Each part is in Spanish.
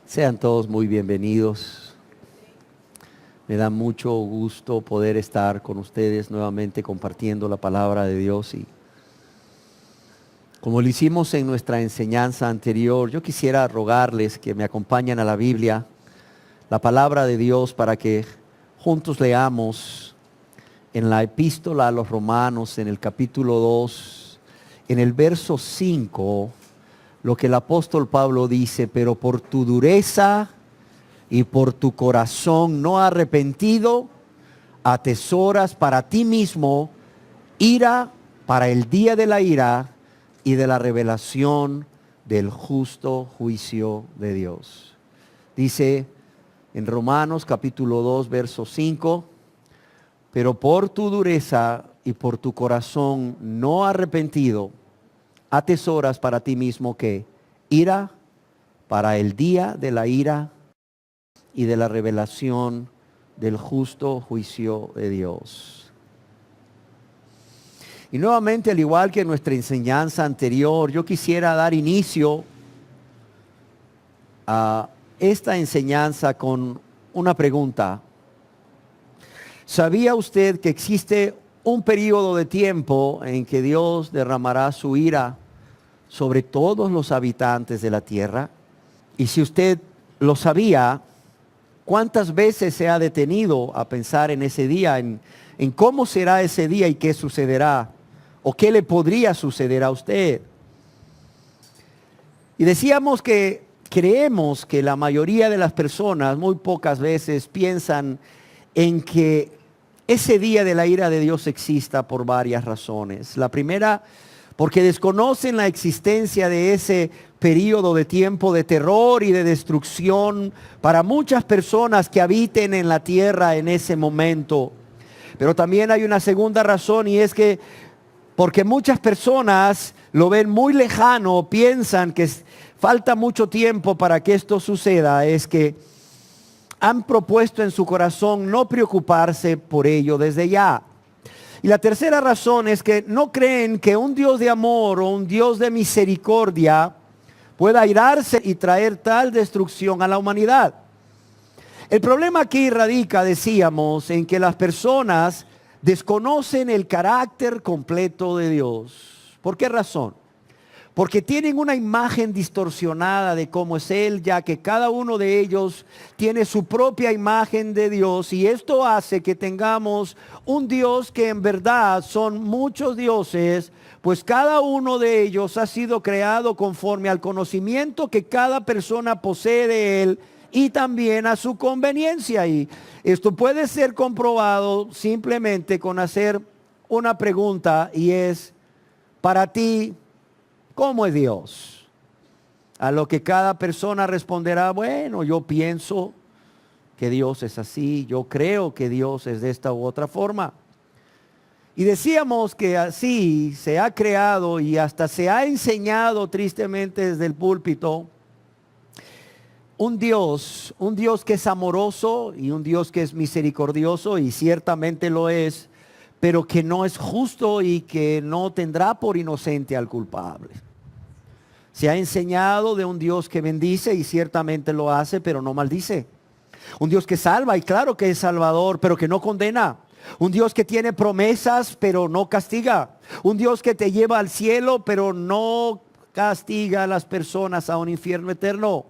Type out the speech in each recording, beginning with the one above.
Sean todos muy bienvenidos. Me da mucho gusto poder estar con ustedes nuevamente compartiendo la palabra de Dios. Y como lo hicimos en nuestra enseñanza anterior, yo quisiera rogarles que me acompañen a la Biblia, la palabra de Dios, para que juntos leamos en la epístola a los Romanos, en el capítulo 2, en el verso 5, lo que el apóstol Pablo dice: pero por tu dureza y por tu corazón no arrepentido, atesoras para ti mismo ira para el día de la ira y de la revelación del justo juicio de Dios. Dice en Romanos capítulo 2, verso 5, pero por tu dureza y por tu corazón no arrepentido, atesoras para ti mismo que ira para el día de la ira y de la revelación del justo juicio de Dios. Y nuevamente, al igual que en nuestra enseñanza anterior, yo quisiera dar inicio a esta enseñanza con una pregunta. ¿Sabía usted que existe un periodo de tiempo en que Dios derramará su ira sobre todos los habitantes de la tierra? Y si usted lo sabía, ¿cuántas veces se ha detenido a pensar en ese día, en cómo será ese día y qué sucederá? ¿O qué le podría suceder a usted? Y decíamos que creemos que la mayoría de las personas muy pocas veces piensan en que ese día de la ira de Dios exista por varias razones. La primera, porque desconocen la existencia de ese periodo de tiempo de terror y de destrucción para muchas personas que habiten en la tierra en ese momento. Pero también hay una segunda razón, y es que porque muchas personas lo ven muy lejano, piensan que falta mucho tiempo para que esto suceda, es que han propuesto en su corazón no preocuparse por ello desde ya. Y la tercera razón es que no creen que un Dios de amor o un Dios de misericordia pueda airarse y traer tal destrucción a la humanidad. El problema aquí radica, decíamos, en que las personas desconocen el carácter completo de Dios. ¿Por qué razón? Porque tienen una imagen distorsionada de cómo es Él, ya que cada uno de ellos tiene su propia imagen de Dios, y esto hace que tengamos un Dios que en verdad son muchos dioses, pues cada uno de ellos ha sido creado conforme al conocimiento que cada persona posee de Él y también a su conveniencia. Y esto puede ser comprobado simplemente con hacer una pregunta, y es: para ti, ¿cómo es Dios? A lo que cada persona responderá: bueno, yo pienso que Dios es así, yo creo que Dios es de esta u otra forma. Y decíamos que así se ha creado y hasta se ha enseñado tristemente desde el púlpito un Dios que es amoroso y un Dios que es misericordioso, y ciertamente lo es, pero que no es justo y que no tendrá por inocente al culpable. Se ha enseñado de un Dios que bendice, y ciertamente lo hace, pero no maldice. Un Dios que salva, y claro que es salvador, pero que no condena. Un Dios que tiene promesas, pero no castiga. Un Dios que te lleva al cielo, pero no castiga a las personas a un infierno eterno.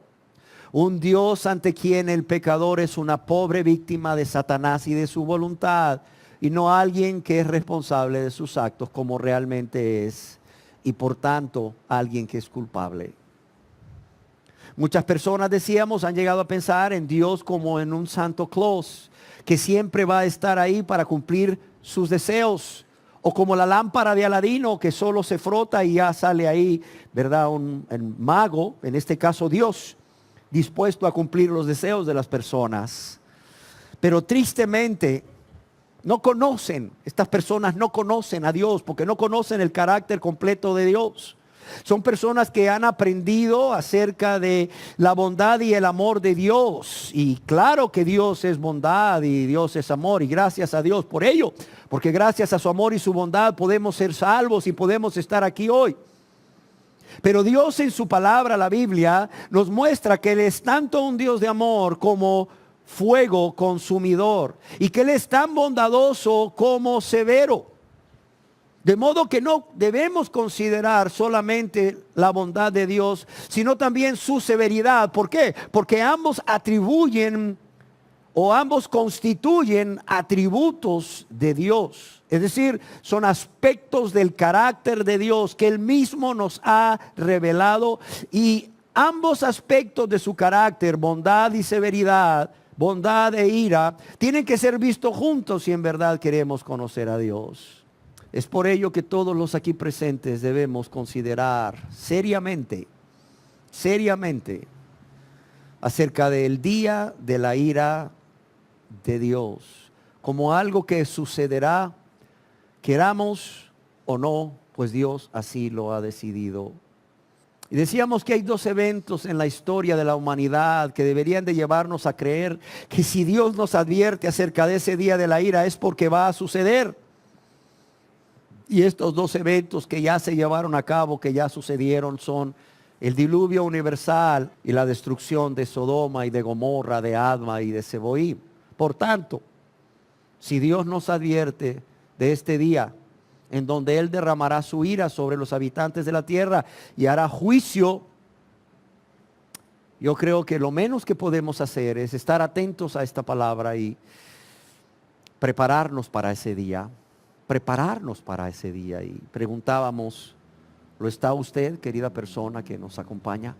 Un Dios ante quien el pecador es una pobre víctima de Satanás y de su voluntad, y no alguien que es responsable de sus actos como realmente es, y por tanto alguien que es culpable. Muchas personas, decíamos, han llegado a pensar en Dios como en un Santa Claus, que siempre va a estar ahí para cumplir sus deseos, o como la lámpara de Aladino, que solo se frota y ya sale ahí, ¿verdad? Un mago, en este caso Dios, dispuesto a cumplir los deseos de las personas. Pero tristemente no conocen, estas personas no conocen a Dios, porque no conocen el carácter completo de Dios. Son personas que han aprendido acerca de la bondad y el amor de Dios. Y claro que Dios es bondad y Dios es amor, y gracias a Dios por ello, porque gracias a su amor y su bondad podemos ser salvos y podemos estar aquí hoy. Pero Dios en su palabra, la Biblia, nos muestra que Él es tanto un Dios de amor como fuego consumidor, y que Él es tan bondadoso como severo. De modo que no debemos considerar solamente la bondad de Dios, sino también su severidad. ¿Por qué? Porque ambos atribuyen o ambos constituyen atributos de Dios. Es decir, son aspectos del carácter de Dios que Él mismo nos ha revelado, y ambos aspectos de su carácter, bondad y severidad, bondad e ira, tienen que ser vistos juntos si en verdad queremos conocer a Dios. Es por ello que todos los aquí presentes debemos considerar seriamente acerca del día de la ira de Dios, como algo que sucederá, queramos o no, pues Dios así lo ha decidido. Y decíamos que hay dos eventos en la historia de la humanidad que deberían de llevarnos a creer que si Dios nos advierte acerca de ese día de la ira es porque va a suceder. Y estos dos eventos que ya se llevaron a cabo, que ya sucedieron, son el diluvio universal y la destrucción de Sodoma y de Gomorra, de Adma y de Seboim. Por tanto, si Dios nos advierte de este día en donde Él derramará su ira sobre los habitantes de la tierra y hará juicio, yo creo que lo menos que podemos hacer es estar atentos a esta palabra y prepararnos para ese día. Y preguntábamos, ¿lo está usted, querida persona que nos acompaña?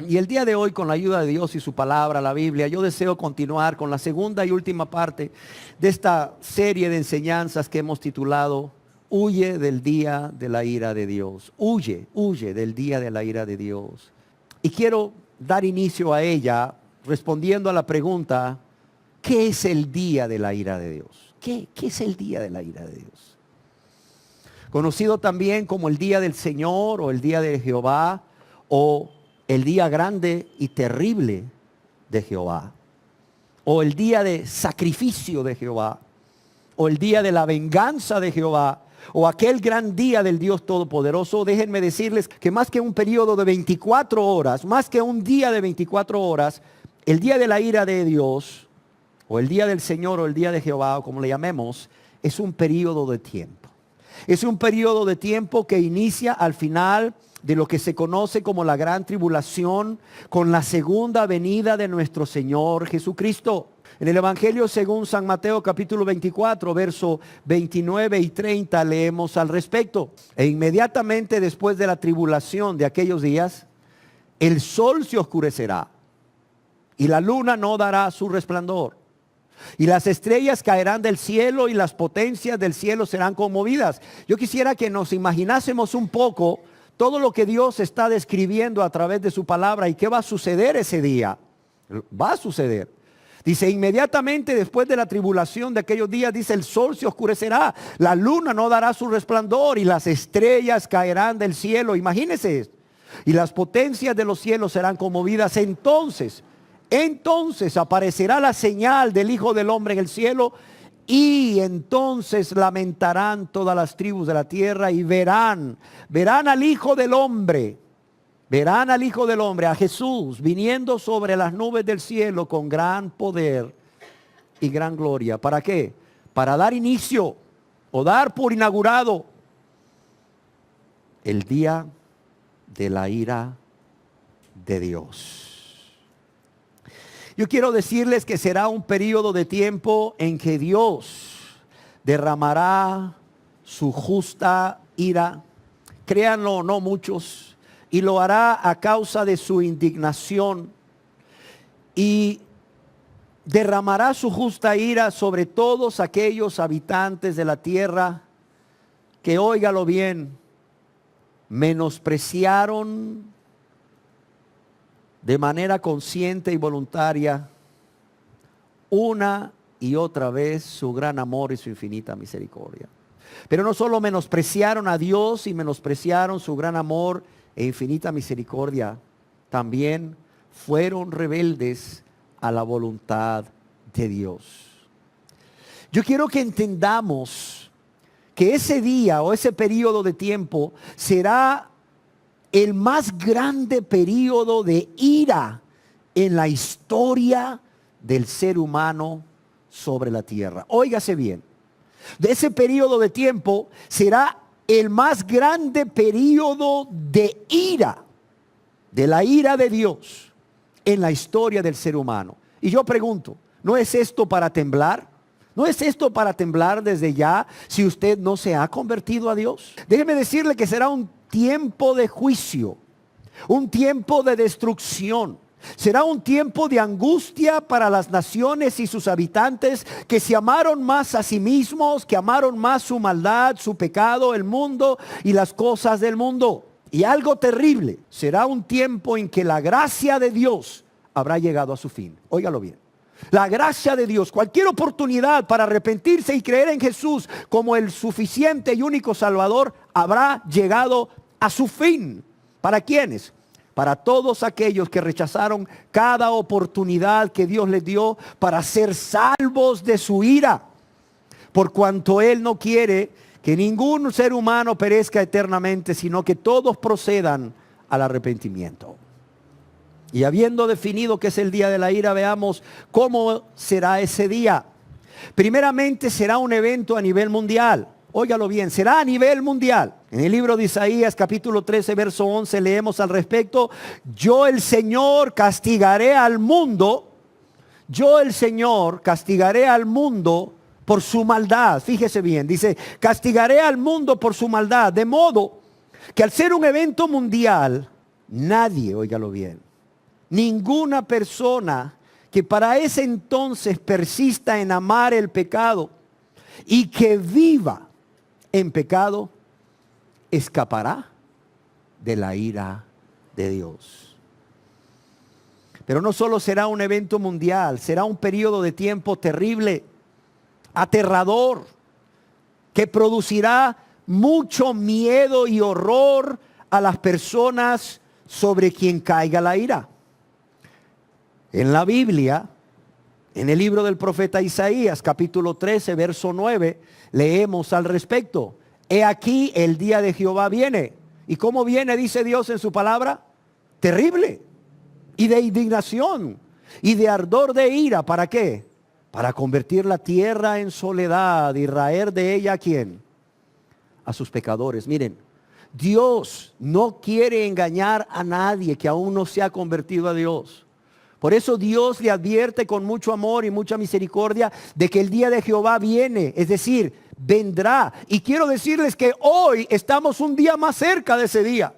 Y el día de hoy, con la ayuda de Dios y su palabra, la Biblia, yo deseo continuar con la segunda y última parte de esta serie de enseñanzas que hemos titulado Huye del día de la ira de Dios. Huye del día de la ira de Dios. Y quiero dar inicio a ella respondiendo a la pregunta, ¿qué es el día de la ira de Dios? ¿Qué es el día de la ira de Dios? Conocido también como el día del Señor o el día de Jehová o el día grande y terrible de Jehová, o el día de sacrificio de Jehová, o el día de la venganza de Jehová, o aquel gran día del Dios Todopoderoso. Déjenme decirles que más que un periodo de 24 horas, más que un día de 24 horas, el día de la ira de Dios, o el día del Señor, o el día de Jehová, o como le llamemos, es un periodo de tiempo. Es un periodo de tiempo que inicia al final de lo que se conoce como la gran tribulación, con la segunda venida de nuestro Señor Jesucristo. En el Evangelio según San Mateo capítulo 24, verso 29 y 30 leemos al respecto. E inmediatamente después de la tribulación de aquellos días, el sol se oscurecerá y la luna no dará su resplandor. Y las estrellas caerán del cielo y las potencias del cielo serán conmovidas. Yo quisiera que nos imaginásemos un poco todo lo que Dios está describiendo a través de su palabra y qué va a suceder ese día. Va a suceder. Dice, inmediatamente después de la tribulación de aquellos días, dice, el sol se oscurecerá, la luna no dará su resplandor y las estrellas caerán del cielo. Imagínense esto. Y las potencias de los cielos serán conmovidas. Entonces aparecerá la señal del Hijo del Hombre en el cielo, y entonces lamentarán todas las tribus de la tierra y verán al Hijo del Hombre, a Jesús, viniendo sobre las nubes del cielo con gran poder y gran gloria. ¿Para qué? Para dar inicio o dar por inaugurado el día de la ira de Dios. Yo quiero decirles que será un periodo de tiempo en que Dios derramará su justa ira, créanlo o no muchos, y lo hará a causa de su indignación, y derramará su justa ira sobre todos aquellos habitantes de la tierra que, óigalo bien, menospreciaron de manera consciente y voluntaria una y otra vez su gran amor y su infinita misericordia. Pero no solo menospreciaron a Dios y menospreciaron su gran amor e infinita misericordia, también fueron rebeldes a la voluntad de Dios. Yo quiero que entendamos que ese día o ese periodo de tiempo será el más grande periodo de ira en la historia del ser humano sobre la tierra. Óigase bien, de ese periodo de tiempo será el más grande periodo de ira, de la ira de Dios en la historia del ser humano. Y yo pregunto, ¿no es esto para temblar? ¿No es esto para temblar desde ya si usted no se ha convertido a Dios? Déjeme decirle que será un tiempo de juicio, un tiempo de destrucción. Será un tiempo de angustia para las naciones y sus habitantes que se amaron más a sí mismos, que amaron más su maldad, su pecado, el mundo y las cosas del mundo. Y algo terrible, será un tiempo en que la gracia de Dios habrá llegado a su fin. Óigalo bien. La gracia de Dios, cualquier oportunidad para arrepentirse y creer en Jesús como el suficiente y único Salvador, habrá llegado a su fin. ¿Para quiénes? Para todos aquellos que rechazaron cada oportunidad que Dios les dio para ser salvos de su ira. Por cuanto Él no quiere que ningún ser humano perezca eternamente, sino que todos procedan al arrepentimiento. Y habiendo definido que es el día de la ira, veamos cómo será ese día. Primeramente será un evento a nivel mundial. Óigalo bien, será a nivel mundial. En el libro de Isaías capítulo 13 verso 11 leemos al respecto: yo el Señor castigaré al mundo, yo el Señor castigaré al mundo por su maldad. Fíjese bien, dice, castigaré al mundo por su maldad, de modo que al ser un evento mundial, nadie, óigalo bien, ninguna persona que para ese entonces persista en amar el pecado y que viva en pecado, escapará de la ira de Dios. Pero no solo será un evento mundial, será un periodo de tiempo terrible, aterrador, que producirá mucho miedo y horror a las personas sobre quien caiga la ira. En la Biblia, en el libro del profeta Isaías, capítulo 13, verso 9, leemos al respecto: he aquí el día de Jehová viene. ¿Y cómo viene? Dice Dios en su palabra. Terrible. Y de indignación. Y de ardor de ira. ¿Para qué? Para convertir la tierra en soledad y raer de ella ¿a quién? A sus pecadores. Miren, Dios no quiere engañar a nadie que aún no se ha convertido a Dios. Por eso Dios le advierte con mucho amor y mucha misericordia de que el día de Jehová viene, es decir, vendrá. Y quiero decirles que hoy estamos un día más cerca de ese día.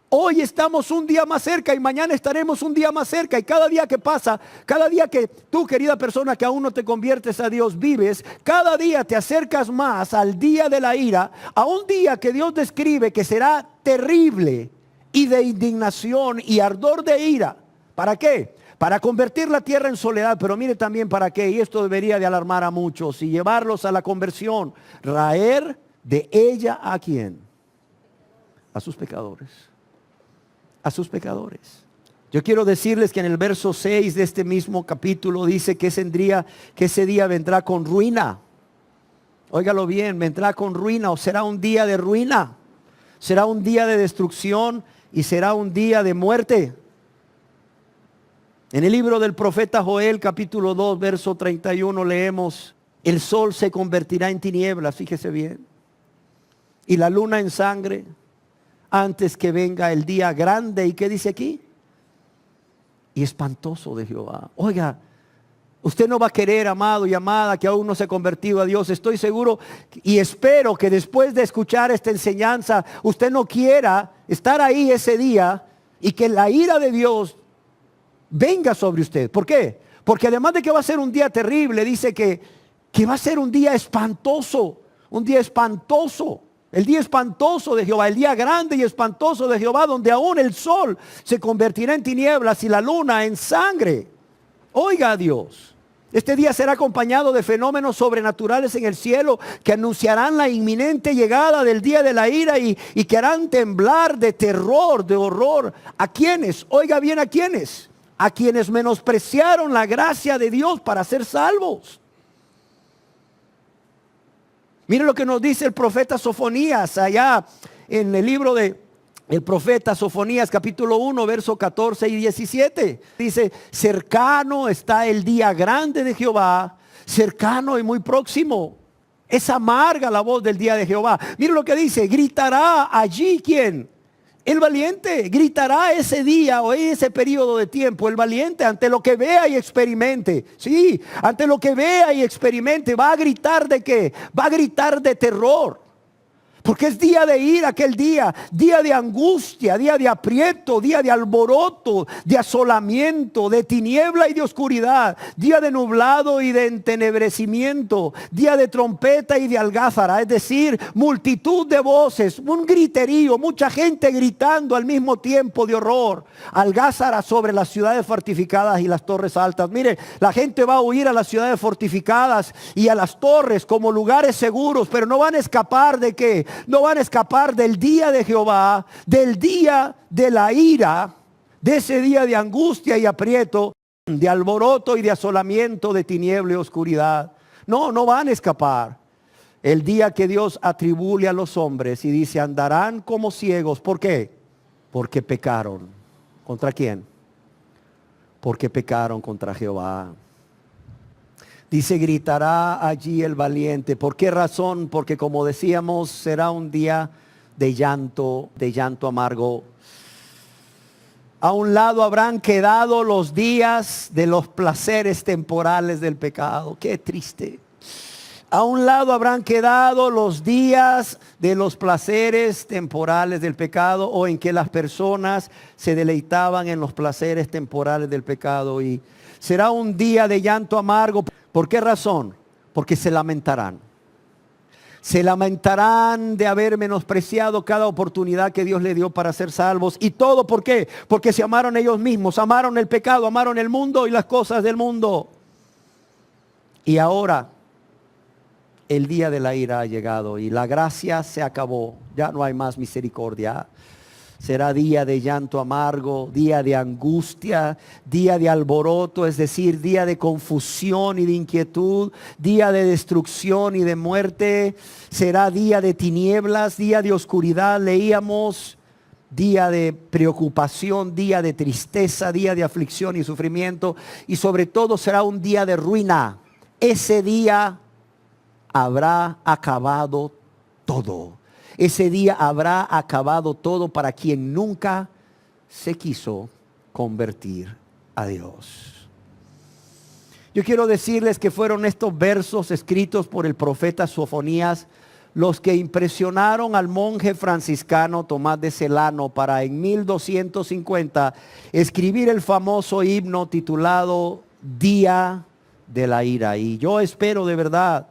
Hoy estamos un día más cerca y mañana estaremos un día más cerca. Y cada día que pasa, cada día que tú, querida persona que aún no te conviertes a Dios, vives, cada día te acercas más al día de la ira, a un día que Dios describe que será terrible y de indignación y ardor de ira. ¿Para qué? Para convertir la tierra en soledad, pero mire también para qué, y esto debería de alarmar a muchos y llevarlos a la conversión. Raer de ella ¿a quién? A sus pecadores. A sus pecadores. Yo quiero decirles que en el verso 6 de este mismo capítulo dice que ese día vendrá con ruina. Óigalo bien, vendrá con ruina, o será un día de ruina. Será un día de destrucción y será un día de muerte. En el libro del profeta Joel, capítulo 2, verso 31, leemos: el sol se convertirá en tinieblas, fíjese bien, y la luna en sangre, antes que venga el día grande. ¿Y qué dice aquí? Y espantoso de Jehová. Oiga, usted no va a querer, amado y amada, que aún no se ha convertido a Dios. Estoy seguro y espero que después de escuchar esta enseñanza, usted no quiera estar ahí ese día y que la ira de Dios venga sobre usted. ¿Por qué? Porque además de que va a ser un día terrible, dice que va a ser un día espantoso. Un día espantoso. El día espantoso de Jehová, el día grande y espantoso de Jehová, donde aún el sol se convertirá en tinieblas y la luna en sangre. Oiga a Dios. Este día será acompañado de fenómenos sobrenaturales en el cielo que anunciarán la inminente llegada del día de la ira y que harán temblar de terror, de horror. ¿A quiénes? Oiga bien, ¿a quiénes? A quienes menospreciaron la gracia de Dios para ser salvos. Mire lo que nos dice el profeta Sofonías allá en el libro de el profeta Sofonías capítulo 1 versos 14 y 17. Dice, cercano está el día grande de Jehová, cercano y muy próximo. Es amarga la voz del día de Jehová. Mire lo que dice, gritará allí ¿quién? El valiente. Gritará ese día o ese periodo de tiempo, el valiente, ante lo que vea y experimente. Sí, ante lo que vea y experimente. ¿Va a gritar de qué? Va a gritar de terror. Porque es día de ira aquel día, día de angustia, día de aprieto, día de alboroto, de asolamiento, de tiniebla y de oscuridad, día de nublado y de entenebrecimiento, día de trompeta y de algázara, es decir, multitud de voces, un griterío, mucha gente gritando al mismo tiempo de horror. Algázara sobre las ciudades fortificadas y las torres altas. Mire, la gente va a huir a las ciudades fortificadas y a las torres como lugares seguros, pero no van a escapar de qué. No van a escapar del día de Jehová, del día de la ira, de ese día de angustia y aprieto, de alboroto y de asolamiento, de tiniebla y oscuridad. No, no van a escapar. El día que Dios atribuye a los hombres y dice, andarán como ciegos. ¿Por qué? Porque pecaron. ¿Contra quién? Porque pecaron contra Jehová. Dice, gritará allí el valiente. ¿Por qué razón? Porque como decíamos, será un día de llanto amargo. A un lado habrán quedado los días de los placeres temporales del pecado. Qué triste. A un lado habrán quedado los días de los placeres temporales del pecado, o en que las personas se deleitaban en los placeres temporales del pecado. Y será un día de llanto amargo. ¿Por qué razón? Porque se lamentarán. Se lamentarán de haber menospreciado cada oportunidad que Dios le dio para ser salvos. ¿Y todo por qué? Porque se amaron ellos mismos, amaron el pecado, amaron el mundo y las cosas del mundo. Y ahora el día de la ira ha llegado y la gracia se acabó. Ya no hay más misericordia. Será día de llanto amargo, día de angustia, día de alboroto, es decir, día de confusión y de inquietud, día de destrucción y de muerte. Será día de tinieblas, día de oscuridad, leíamos, día de preocupación, día de tristeza, día de aflicción y sufrimiento. Y sobre todo será un día de ruina. Ese día habrá acabado todo. Ese día habrá acabado todo para quien nunca se quiso convertir a Dios. Yo quiero decirles que fueron estos versos escritos por el profeta Sofonías los que impresionaron al monje franciscano Tomás de Celano para en 1250 escribir el famoso himno titulado Día de la Ira. Y yo espero de verdad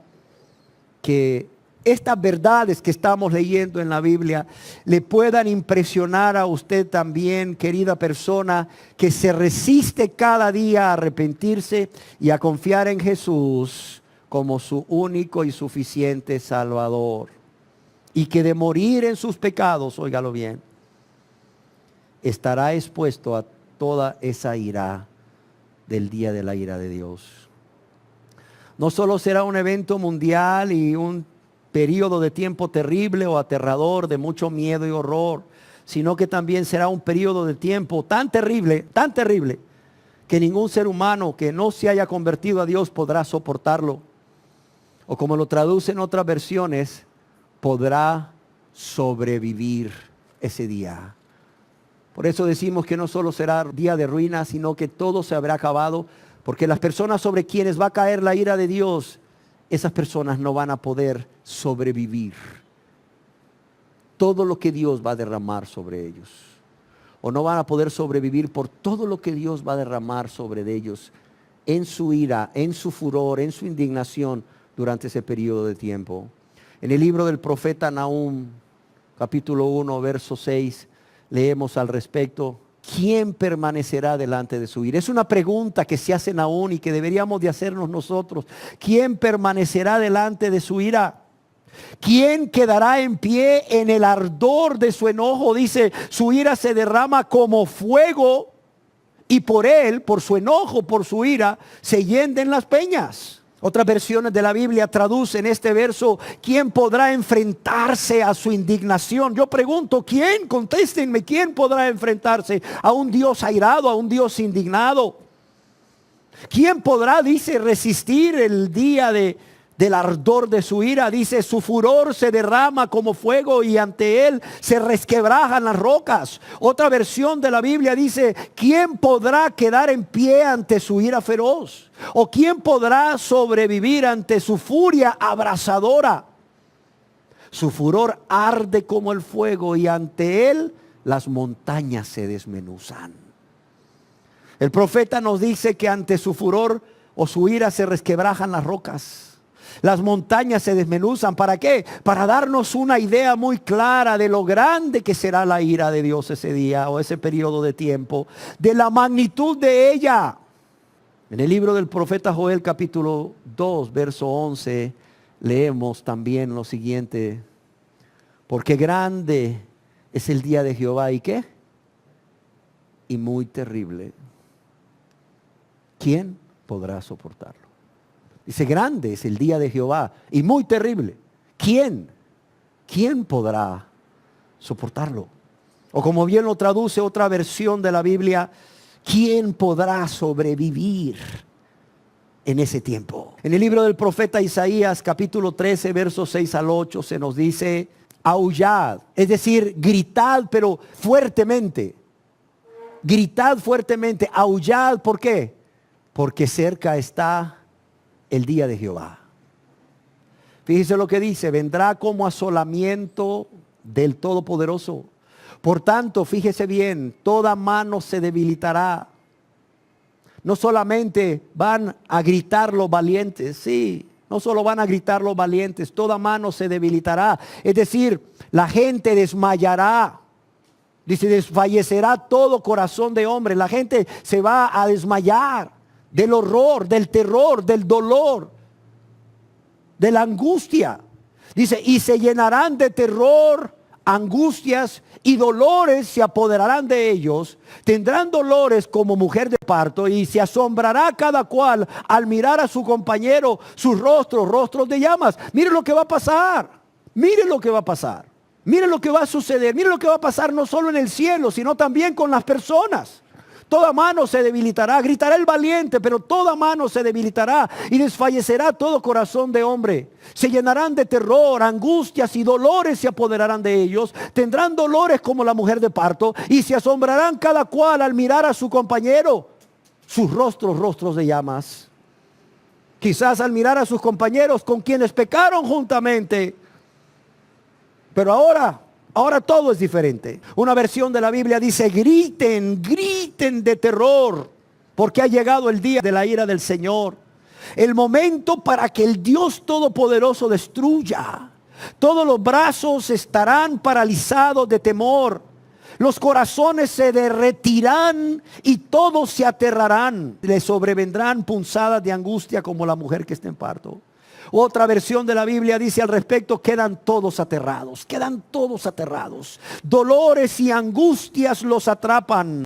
que estas verdades que estamos leyendo en la Biblia le puedan impresionar a usted también, querida persona, que se resiste cada día a arrepentirse y a confiar en Jesús como su único y suficiente Salvador. Y que de morir en sus pecados, óigalo bien, estará expuesto a toda esa ira del día de la ira de Dios. No solo será un evento mundial y un periodo de tiempo terrible o aterrador, de mucho miedo y horror, sino que también será un periodo de tiempo tan terrible, que ningún ser humano que no se haya convertido a Dios podrá soportarlo. O como lo traducen otras versiones, podrá sobrevivir ese día. Por eso decimos que no solo será día de ruina, sino que todo se habrá acabado, porque las personas sobre quienes va a caer la ira de Dios, esas personas no van a poder sobrevivir todo lo que Dios va a derramar sobre ellos, o no van a poder sobrevivir por todo lo que Dios va a derramar sobre ellos en su ira, en su furor, en su indignación durante ese periodo de tiempo. En el libro del profeta Nahum, capítulo 1, verso 6, leemos al respecto: ¿quién permanecerá delante de su ira? Es una pregunta que se hace Nahum y que deberíamos de hacernos nosotros. ¿Quién permanecerá delante de su ira? ¿Quién quedará en pie en el ardor de su enojo? Dice, su ira se derrama como fuego y por él, por su enojo, por su ira, se hienden las peñas. Otras versiones de la Biblia traducen este verso: ¿quién podrá enfrentarse a su indignación? Yo pregunto, ¿quién? Contéstenme, ¿quién podrá enfrentarse a un Dios airado, a un Dios indignado? ¿Quién podrá, dice, resistir el día del ardor de su ira? Dice, su furor se derrama como fuego y ante él se resquebrajan las rocas. Otra versión de la Biblia dice, ¿quién podrá quedar en pie ante su ira feroz? ¿O quién podrá sobrevivir ante su furia abrasadora? Su furor arde como el fuego y ante él las montañas se desmenuzan. El profeta nos dice que ante su furor o su ira se resquebrajan las rocas. Las montañas se desmenuzan. ¿Para qué? Para darnos una idea muy clara de lo grande que será la ira de Dios ese día o ese periodo de tiempo. De la magnitud de ella. En el libro del profeta Joel capítulo 2 verso 11 leemos también lo siguiente. Porque grande es el día de Jehová. ¿Y qué? Y muy terrible. ¿Quién podrá soportarlo? Dice, grande es el día de Jehová y muy terrible. ¿Quién? ¿Quién podrá soportarlo? O como bien lo traduce otra versión de la Biblia, ¿quién podrá sobrevivir en ese tiempo? En el libro del profeta Isaías, capítulo 13, versos 6 al 8, se nos dice, aullad, es decir, gritad, pero fuertemente. Gritad fuertemente, aullad, ¿por qué? Porque cerca está el día de Jehová. Fíjese lo que dice, vendrá como asolamiento del Todopoderoso. Por tanto, fíjese bien, toda mano se debilitará. No solamente van a gritar los valientes, sí, no solo van a gritar los valientes, toda mano se debilitará. Es decir, la gente desmayará. Dice, desfallecerá todo corazón de hombre. La gente se va a desmayar del horror, del terror, del dolor, de la angustia. Dice, y se llenarán de terror, angustias y dolores se apoderarán de ellos. Tendrán dolores como mujer de parto y se asombrará cada cual al mirar a su compañero, sus rostros de llamas. Miren lo que va a pasar. Miren lo que va a pasar. Miren lo que va a suceder. Miren lo que va a pasar no solo en el cielo, sino también con las personas. Toda mano se debilitará, gritará el valiente, pero toda mano se debilitará y desfallecerá todo corazón de hombre. Se llenarán de terror, angustias y dolores se apoderarán de ellos. Tendrán dolores como la mujer de parto y se asombrarán cada cual al mirar a su compañero, sus rostros de llamas. Quizás al mirar a sus compañeros con quienes pecaron juntamente. Pero ahora todo es diferente. Una versión de la Biblia dice, griten de terror, porque ha llegado el día de la ira del Señor. El momento para que el Dios Todopoderoso destruya. Todos los brazos estarán paralizados de temor. Los corazones se derretirán y todos se aterrarán. Les sobrevendrán punzadas de angustia como la mujer que está en parto. Otra versión de la Biblia dice al respecto, quedan todos aterrados. Dolores y angustias los atrapan.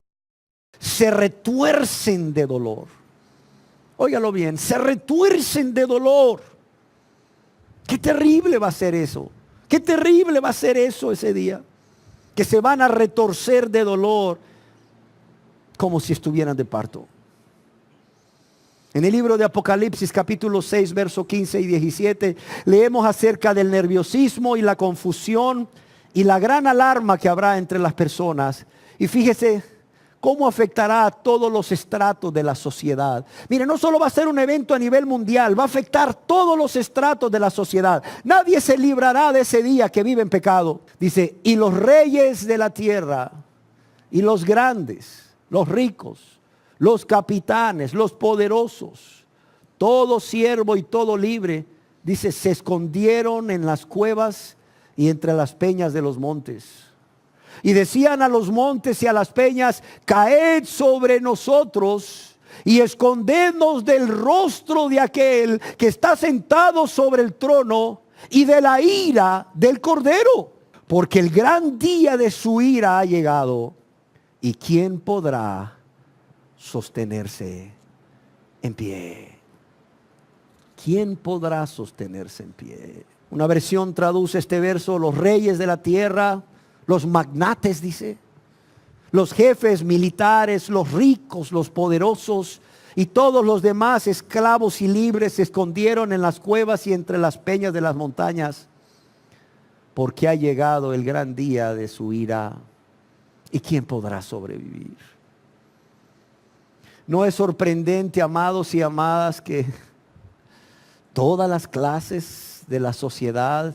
Se retuercen de dolor. Óigalo bien, se retuercen de dolor. Qué terrible va a ser eso. Qué terrible va a ser eso ese día. Que se van a retorcer de dolor como si estuvieran de parto. En el libro de Apocalipsis capítulo 6 verso 15 y 17 leemos acerca del nerviosismo y la confusión y la gran alarma que habrá entre las personas. Y fíjese cómo afectará a todos los estratos de la sociedad. Mire, no solo va a ser un evento a nivel mundial, va a afectar todos los estratos de la sociedad. Nadie se librará de ese día que vive en pecado. Dice, y los reyes de la tierra y los grandes, los ricos, los capitanes, los poderosos, todo siervo y todo libre, dice, se escondieron en las cuevas y entre las peñas de los montes. Y decían a los montes y a las peñas, caed sobre nosotros y escondednos del rostro de aquel que está sentado sobre el trono y de la ira del Cordero. Porque el gran día de su ira ha llegado. ¿Y quién podrá sostenerse en pie? ¿quién podrá sostenerse en pie? Una versión traduce este verso: los reyes de la tierra, los magnates, dice, los jefes militares, los ricos, los poderosos y todos los demás esclavos y libres se escondieron en las cuevas y entre las peñas de las montañas, porque ha llegado el gran día de su ira. ¿Y quién podrá sobrevivir? ¿No es sorprendente, amados y amadas, que todas las clases de la sociedad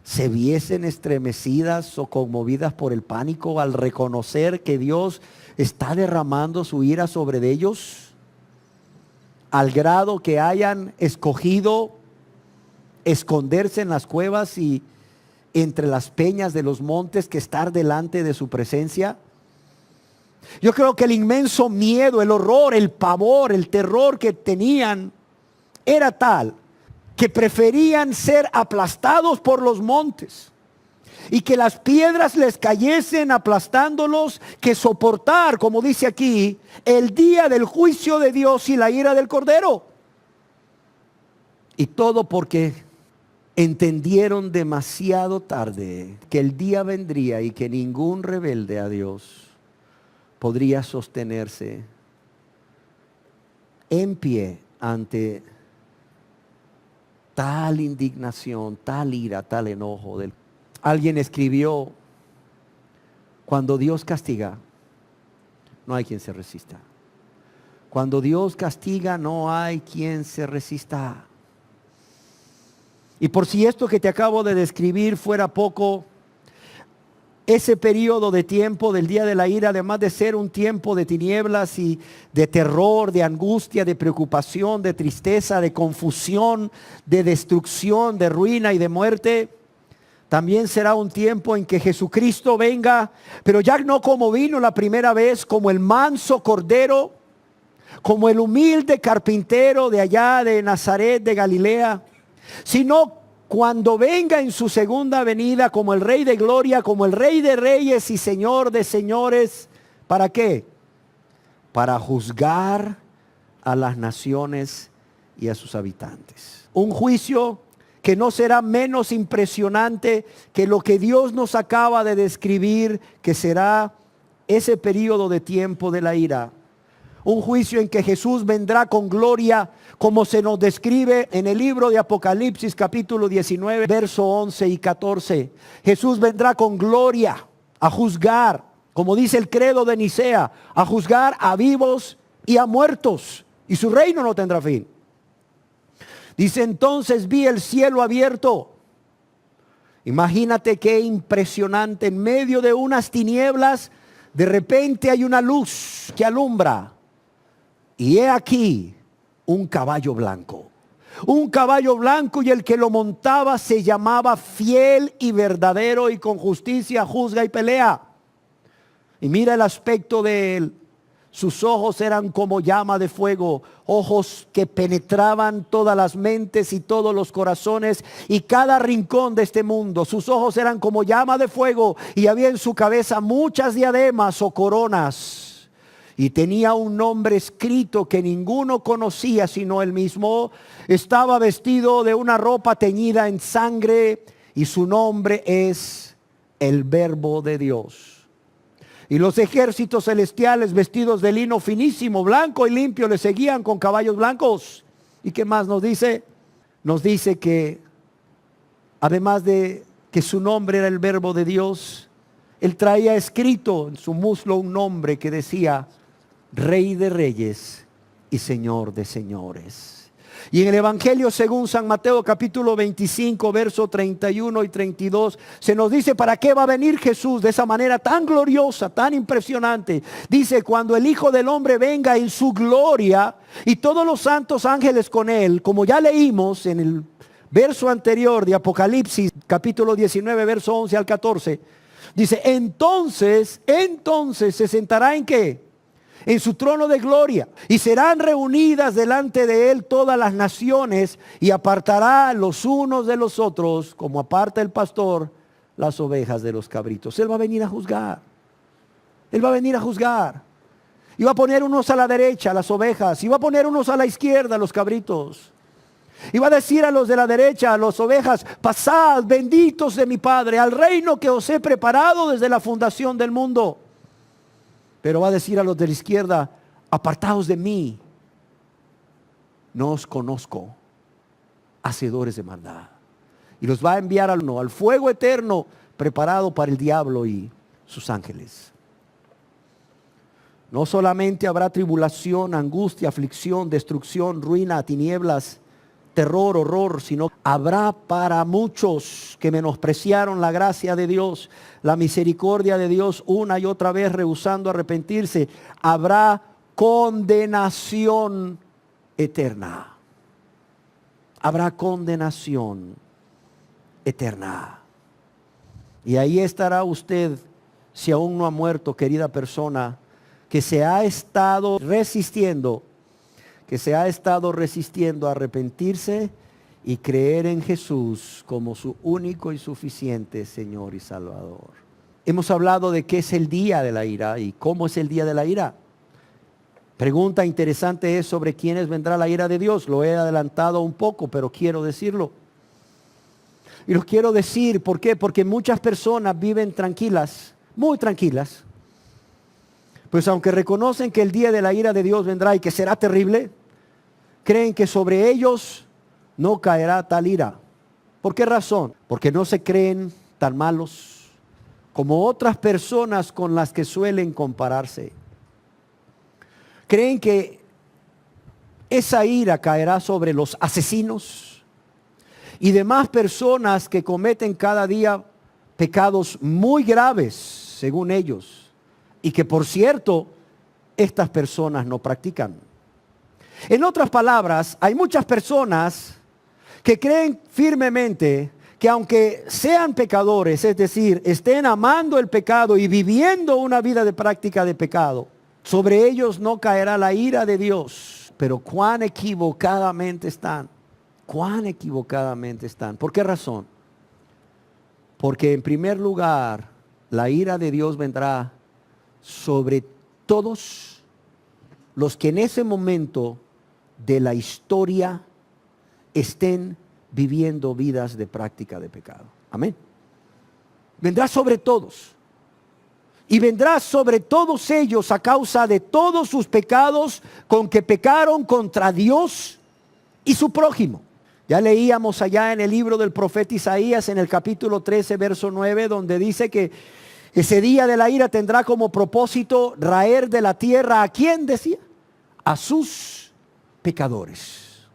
se viesen estremecidas o conmovidas por el pánico al reconocer que Dios está derramando su ira sobre ellos, al grado que hayan escogido esconderse en las cuevas y entre las peñas de los montes que estar delante de su presencia? Yo creo que el inmenso miedo, el horror, el pavor, el terror que tenían era tal que preferían ser aplastados por los montes y que las piedras les cayesen aplastándolos, que soportar, como dice aquí, el día del juicio de Dios y la ira del Cordero. Y todo porque entendieron demasiado tarde que el día vendría y que ningún rebelde a Dios podría sostenerse en pie ante tal indignación, tal ira, tal enojo. Alguien escribió: cuando Dios castiga, no hay quien se resista. Cuando Dios castiga, no hay quien se resista. Y por si esto que te acabo de describir fuera poco, ese periodo de tiempo del día de la ira, además de ser un tiempo de tinieblas y de terror, de angustia, de preocupación, de tristeza, de confusión, de destrucción, de ruina y de muerte, también será un tiempo en que Jesucristo venga, pero ya no como vino la primera vez, como el manso cordero, como el humilde carpintero de allá de Nazaret de Galilea, sino cuando venga en su segunda venida como el Rey de Gloria, como el Rey de Reyes y Señor de Señores. ¿Para qué? Para juzgar a las naciones y a sus habitantes. Un juicio que no será menos impresionante que lo que Dios nos acaba de describir, que será ese periodo de tiempo de la ira. Un juicio en que Jesús vendrá con gloria, como se nos describe en el libro de Apocalipsis capítulo 19, verso 11 y 14. Jesús vendrá con gloria a juzgar, como dice el credo de Nicea, a juzgar a vivos y a muertos, y su reino no tendrá fin. Dice: entonces vi el cielo abierto. Imagínate qué impresionante, en medio de unas tinieblas, de repente hay una luz que alumbra. Y he aquí un caballo blanco. Un caballo blanco, y el que lo montaba se llamaba Fiel y Verdadero, y con justicia juzga y pelea. Y mira el aspecto de él. Sus ojos eran como llama de fuego, ojos que penetraban todas las mentes y todos los corazones y cada rincón de este mundo. Sus ojos eran como llama de fuego, y había en su cabeza muchas diademas o coronas. Y tenía un nombre escrito que ninguno conocía sino él mismo. Estaba vestido de una ropa teñida en sangre, y su nombre es el Verbo de Dios. Y los ejércitos celestiales, vestidos de lino finísimo, blanco y limpio, le seguían con caballos blancos. ¿Y qué más nos dice? Nos dice que además de que su nombre era el Verbo de Dios, él traía escrito en su muslo un nombre que decía: Rey de Reyes y Señor de Señores. Y en el Evangelio según San Mateo capítulo 25 verso 31 y 32 se nos dice para qué va a venir Jesús de esa manera tan gloriosa, tan impresionante. Dice: cuando el Hijo del Hombre venga en su gloria y todos los santos ángeles con él, como ya leímos en el verso anterior de Apocalipsis capítulo 19 verso 11 al 14. Dice: entonces se sentará ¿en qué? En su trono de gloria, y serán reunidas delante de él todas las naciones, y apartará los unos de los otros, como aparta el pastor las ovejas de los cabritos. Él va a venir a juzgar. Él va a venir a juzgar. Y va a poner unos a la derecha, las ovejas, y va a poner unos a la izquierda, los cabritos. Y va a decir a los de la derecha, a las ovejas, pasad, benditos de mi Padre, al reino que os he preparado desde la fundación del mundo. Pero va a decir a los de la izquierda, apartaos de mí, no os conozco, hacedores de maldad. Y los va a enviar al fuego eterno preparado para el diablo y sus ángeles. No solamente habrá tribulación, angustia, aflicción, destrucción, ruina, tinieblas, terror, horror, sino habrá para muchos que menospreciaron la gracia de Dios, la misericordia de Dios, una y otra vez rehusando arrepentirse, habrá condenación eterna. Habrá condenación eterna. Y ahí estará usted, si aún no ha muerto, querida persona, que se ha estado resistiendo a arrepentirse y creer en Jesús como su único y suficiente Señor y Salvador. Hemos hablado de qué es el día de la ira y cómo es el día de la ira. Pregunta interesante es sobre quiénes vendrá la ira de Dios. Lo he adelantado un poco, pero quiero decirlo. Y lo quiero decir, ¿por qué? Porque muchas personas viven tranquilas, muy tranquilas. Pues aunque reconocen que el día de la ira de Dios vendrá y que será terrible, creen que sobre ellos no caerá tal ira. ¿Por qué razón? Porque no se creen tan malos como otras personas con las que suelen compararse. Creen que esa ira caerá sobre los asesinos y demás personas que cometen cada día pecados muy graves, según ellos. Y que por cierto, estas personas no practican. En otras palabras, hay muchas personas que creen firmemente que aunque sean pecadores, es decir, estén amando el pecado y viviendo una vida de práctica de pecado, sobre ellos no caerá la ira de Dios. Pero cuán equivocadamente están. Cuán equivocadamente están. ¿Por qué razón? Porque en primer lugar, la ira de Dios vendrá sobre todos los que en ese momento de la historia estén viviendo vidas de práctica de pecado. Amén. Vendrá sobre todos. Y vendrá sobre todos ellos a causa de todos sus pecados con que pecaron contra Dios y su prójimo. Ya leíamos allá en el libro del profeta Isaías, en el capítulo 13, verso 9, donde dice que ese día de la ira tendrá como propósito raer de la tierra, ¿a quién decía? A sus pecadores.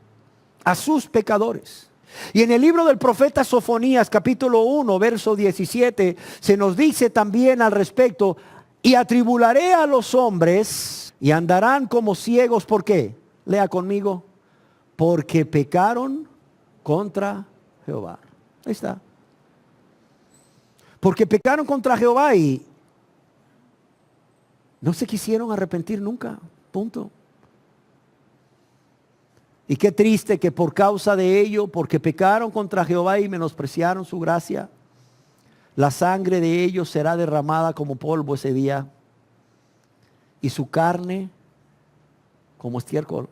A sus pecadores. Y en el libro del profeta Sofonías, capítulo 1, verso 17, se nos dice también al respecto, y atribularé a los hombres y andarán como ciegos, ¿por qué? Lea conmigo, porque pecaron contra Jehová. Ahí está. Porque pecaron contra Jehová y no se quisieron arrepentir nunca. Punto. Y qué triste que por causa de ello, porque pecaron contra Jehová y menospreciaron su gracia, la sangre de ellos será derramada como polvo ese día y su carne como estiércol.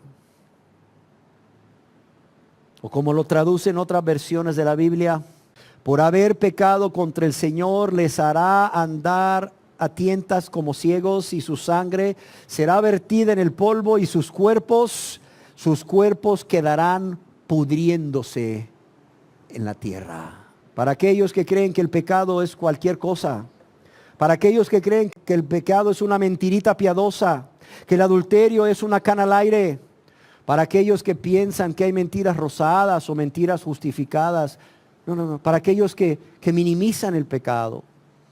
O como lo traducen otras versiones de la Biblia, por haber pecado contra el Señor les hará andar a tientas como ciegos y su sangre será vertida en el polvo y sus cuerpos quedarán pudriéndose en la tierra. Para aquellos que creen que el pecado es cualquier cosa, para aquellos que creen que el pecado es una mentirita piadosa, que el adulterio es una cana al aire, para aquellos que piensan que hay mentiras rosadas o mentiras justificadas, no, para aquellos que minimizan el pecado.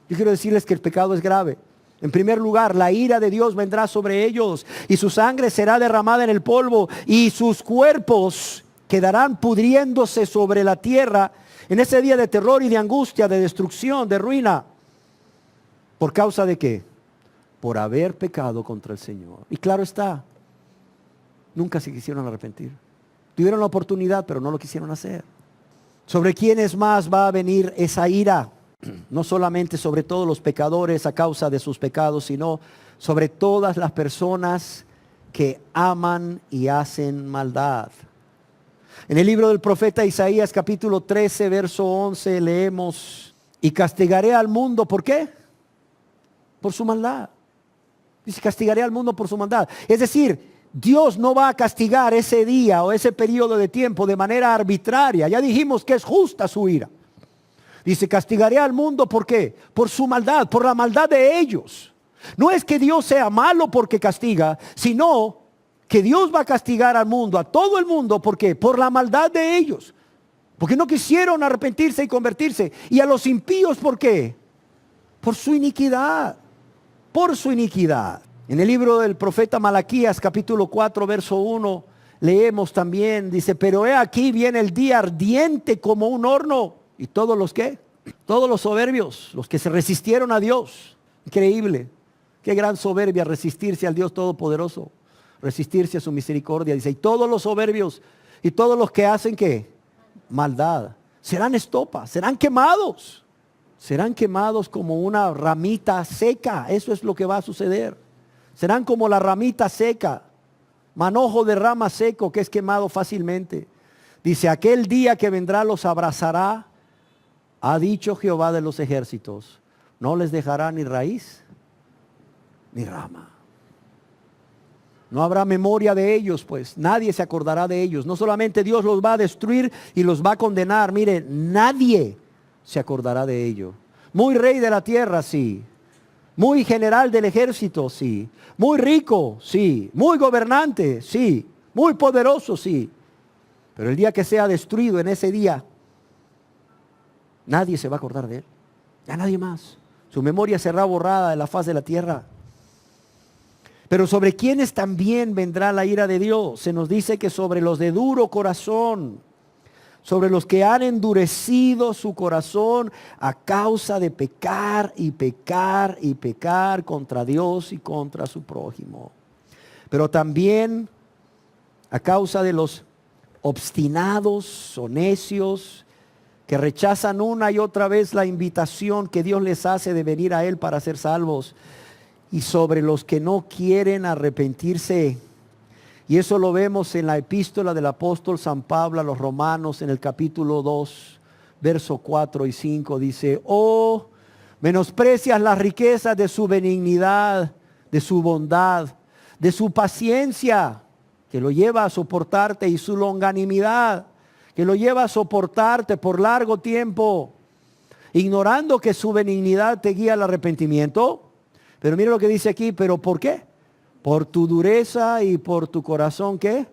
Yo quiero decirles que el pecado es grave. En primer lugar, la ira de Dios vendrá sobre ellos y su sangre será derramada en el polvo y sus cuerpos quedarán pudriéndose sobre la tierra en ese día de terror y de angustia, de destrucción, de ruina. ¿Por causa de qué? Por haber pecado contra el Señor. Y claro está, nunca se quisieron arrepentir. Tuvieron la oportunidad, pero no lo quisieron hacer. ¿Sobre quiénes más va a venir esa ira? No solamente sobre todos los pecadores a causa de sus pecados, sino sobre todas las personas que aman y hacen maldad. En el libro del profeta Isaías capítulo 13, verso 11 leemos: y castigaré al mundo, ¿por qué? Por su maldad. Dice, castigaré al mundo por su maldad. Es decir, Dios no va a castigar ese día o ese periodo de tiempo de manera arbitraria. Ya dijimos que es justa su ira. Dice, castigaré al mundo, ¿por qué? Por su maldad, por la maldad de ellos. No es que Dios sea malo porque castiga, sino que Dios va a castigar al mundo, a todo el mundo, ¿por qué? Por la maldad de ellos. Porque no quisieron arrepentirse y convertirse. Y a los impíos, ¿por qué? Por su iniquidad. Por su iniquidad. En el libro del profeta Malaquías, capítulo 4, verso 1, leemos también, dice, pero he aquí viene el día ardiente como un horno. ¿Y todos los qué? Todos los soberbios, los que se resistieron a Dios. Increíble. Qué gran soberbia resistirse al Dios Todopoderoso. Resistirse a su misericordia. Dice, y todos los soberbios y todos los que hacen ¿qué? Maldad. Serán estopas, serán quemados. Serán quemados como una ramita seca. Eso es lo que va a suceder. Serán como la ramita seca. Manojo de rama seco que es quemado fácilmente. Dice, aquel día que vendrá los abrazará. Ha dicho Jehová de los ejércitos. No les dejará ni raíz ni rama. No habrá memoria de ellos, pues nadie se acordará de ellos. No solamente Dios los va a destruir y los va a condenar. Mire, nadie se acordará de ello. Muy rey de la tierra, sí. Muy general del ejército, sí. Muy rico, sí. Muy gobernante, sí. Muy poderoso, sí. Pero el día que sea destruido, en ese día, nadie se va a acordar de él. Ya nadie más. Su memoria será borrada de la faz de la tierra. Pero sobre quienes también vendrá la ira de Dios. Se nos dice que sobre los de duro corazón, sobre los que han endurecido su corazón a causa de pecar y pecar y pecar contra Dios y contra su prójimo. Pero también a causa de los obstinados o necios que rechazan una y otra vez la invitación que Dios les hace de venir a Él para ser salvos. Y sobre los que no quieren arrepentirse. Y eso lo vemos en la epístola del apóstol San Pablo a los Romanos en el capítulo 2, verso 4 y 5. Dice, oh, menosprecias las riquezas de su benignidad, de su bondad, de su paciencia, que lo lleva a soportarte, y su longanimidad, que lo lleva a soportarte por largo tiempo, ignorando que su benignidad te guía al arrepentimiento. Pero mira lo que dice aquí, ¿pero por qué? Por tu dureza y por tu corazón, ¿qué?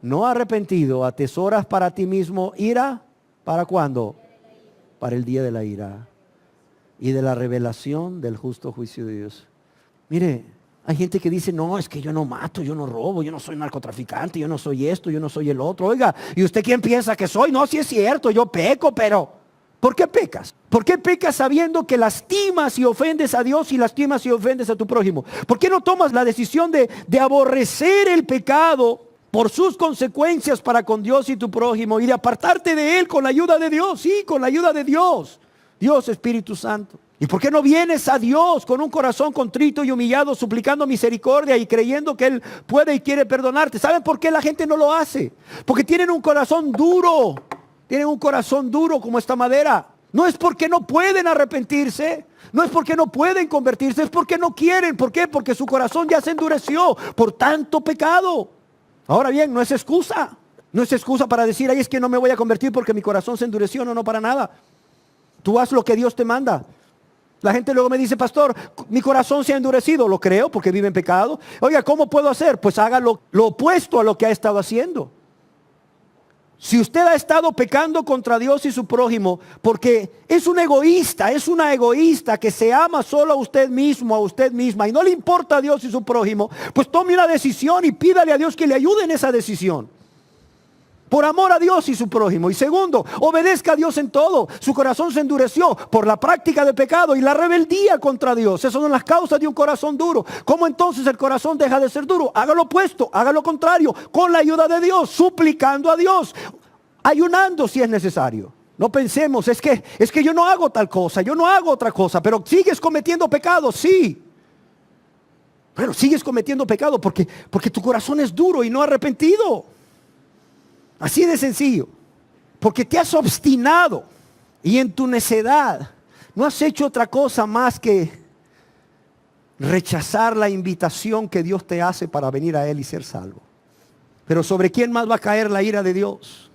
No arrepentido, atesoras para ti mismo ira, ¿para cuándo? Para el día de la ira y de la revelación del justo juicio de Dios. Mire, hay gente que dice, no, es que yo no mato, yo no robo, yo no soy narcotraficante, yo no soy esto, yo no soy el otro. Oiga, ¿y usted quién piensa que soy? No, sí es cierto, yo peco, pero... ¿por qué pecas? ¿Por qué pecas sabiendo que lastimas y ofendes a Dios y lastimas y ofendes a tu prójimo? ¿Por qué no tomas la decisión de aborrecer el pecado por sus consecuencias para con Dios y tu prójimo y de apartarte de él con la ayuda de Dios? Sí, con la ayuda de Dios. Dios Espíritu Santo. ¿Y por qué no vienes a Dios con un corazón contrito y humillado, suplicando misericordia y creyendo que Él puede y quiere perdonarte? ¿Saben por qué la gente no lo hace? Porque tienen un corazón duro. Tienen un corazón duro como esta madera. No es porque no pueden arrepentirse, no es porque no pueden convertirse, es porque no quieren. ¿Por qué? Porque su corazón ya se endureció por tanto pecado. Ahora bien, no es excusa. No es excusa para decir, ay, es que no me voy a convertir porque mi corazón se endureció. No, no, para nada. Tú haz lo que Dios te manda. La gente luego me dice, pastor, mi corazón se ha endurecido. Lo creo porque vive en pecado. Oiga, ¿cómo puedo hacer? Pues haga lo opuesto a lo que ha estado haciendo. Si usted ha estado pecando contra Dios y su prójimo, porque es un egoísta, es una egoísta que se ama solo a usted mismo, a usted misma, y no le importa a Dios y su prójimo, pues tome una decisión y pídale a Dios que le ayude en esa decisión. Por amor a Dios y su prójimo. Y segundo, obedezca a Dios en todo. Su corazón se endureció por la práctica de pecado y la rebeldía contra Dios. Esas son las causas de un corazón duro. ¿Cómo entonces el corazón deja de ser duro? Haga lo opuesto, haga lo contrario, con la ayuda de Dios, suplicando a Dios, ayunando si es necesario. No pensemos, es que yo no hago tal cosa, yo no hago otra cosa, pero sigues cometiendo pecado, sí. Pero sigues cometiendo pecado porque tu corazón es duro y no arrepentido. Así de sencillo. Porque te has obstinado y en tu necedad no has hecho otra cosa más que rechazar la invitación que Dios te hace para venir a Él y ser salvo. Pero ¿sobre quién más va a caer la ira de Dios?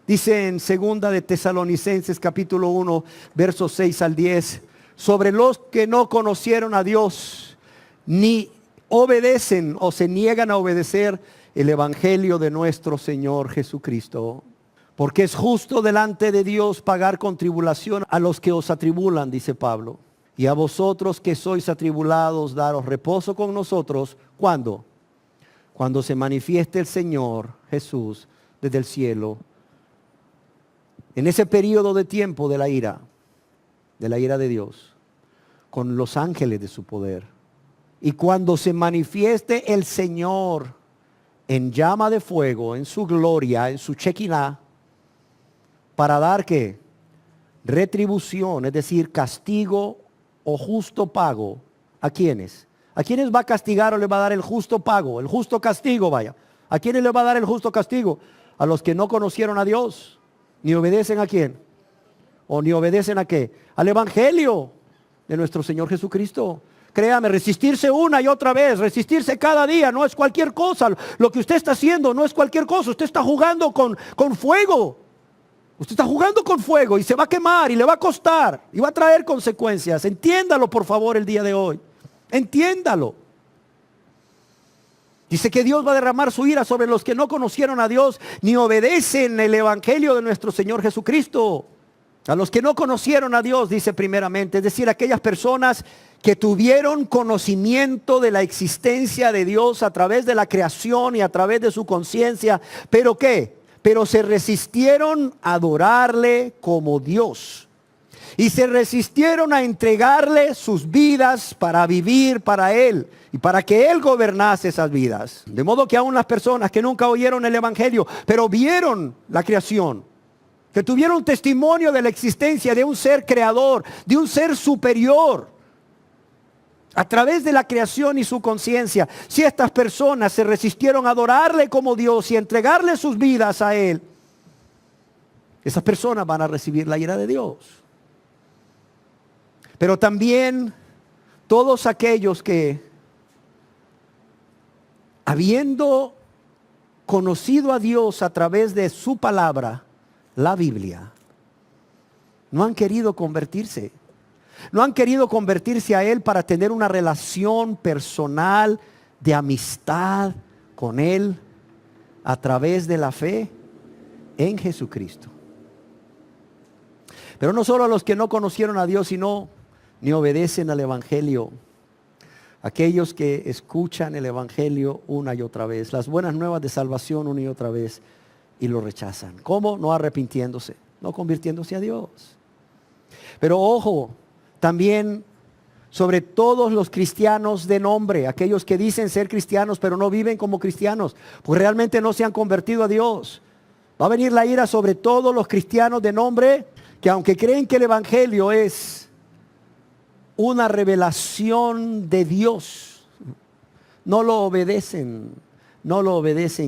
Dice en 2 de Tesalonicenses capítulo 1, versos 6 al 10, sobre los que no conocieron a Dios, ni obedecen o se niegan a obedecer el evangelio de nuestro Señor Jesucristo. Porque es justo delante de Dios pagar con tribulación a los que os atribulan, dice Pablo. Y a vosotros que sois atribulados, daros reposo con nosotros. ¿Cuándo? Cuando se manifieste el Señor Jesús desde el cielo. En ese periodo de tiempo de la ira de Dios, con los ángeles de su poder. Y cuando se manifieste el Señor en llama de fuego, en su gloria, en su Shekinah, para dar ¿qué? Retribución, es decir, castigo o justo pago. ¿A quiénes? ¿A quiénes va a castigar o le va a dar el justo pago? El justo castigo, vaya. ¿A quiénes le va a dar el justo castigo? A los que no conocieron a Dios. Ni obedecen a quién. O ni obedecen a qué. Al evangelio de nuestro Señor Jesucristo. Créame, resistirse una y otra vez, resistirse cada día, no es cualquier cosa. Lo que usted está haciendo no es cualquier cosa. Usted está jugando con fuego. Usted está jugando con fuego y se va a quemar y le va a costar y va a traer consecuencias. Entiéndalo por favor el día de hoy. Entiéndalo. Dice que Dios va a derramar su ira sobre los que no conocieron a Dios ni obedecen el evangelio de nuestro Señor Jesucristo. A los que no conocieron a Dios, dice primeramente, es decir, aquellas personas que tuvieron conocimiento de la existencia de Dios a través de la creación y a través de su conciencia. ¿Pero qué? Pero se resistieron a adorarle como Dios. Y se resistieron a entregarle sus vidas para vivir para Él. Y para que Él gobernase esas vidas. De modo que aún las personas que nunca oyeron el evangelio, pero vieron la creación, que tuvieron testimonio de la existencia de un ser creador, de un ser superior, a través de la creación y su conciencia. Si estas personas se resistieron a adorarle como Dios y a entregarle sus vidas a Él, esas personas van a recibir la ira de Dios. Pero también todos aquellos que, habiendo conocido a Dios a través de su palabra, la Biblia, no han querido convertirse. No han querido convertirse a Él para tener una relación personal de amistad con Él a través de la fe en Jesucristo. Pero no solo a los que no conocieron a Dios, sino ni obedecen al evangelio. Aquellos que escuchan el evangelio una y otra vez, las buenas nuevas de salvación una y otra vez, y lo rechazan. ¿Cómo? No arrepintiéndose, no convirtiéndose a Dios. Pero ojo, también sobre todos los cristianos de nombre, aquellos que dicen ser cristianos pero no viven como cristianos, pues realmente no se han convertido a Dios. Va a venir la ira sobre todos los cristianos de nombre que aunque creen que el evangelio es una revelación de Dios, no lo obedecen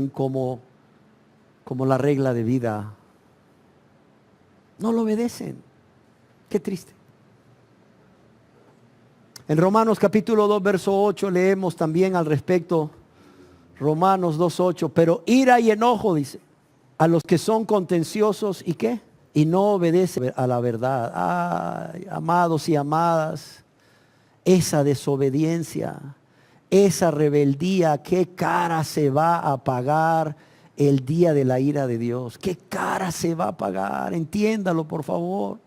como la regla de vida. No lo obedecen. Qué triste. En Romanos capítulo 2, verso 8 leemos también al respecto. Romanos 2:8. Pero ira y enojo, dice, a los que son contenciosos y ¿qué? Y no obedecen a la verdad. Ay, amados y amadas, esa desobediencia, esa rebeldía, ¿qué cara se va a pagar el día de la ira de Dios? ¿Qué cara se va a pagar? Entiéndalo, por favor.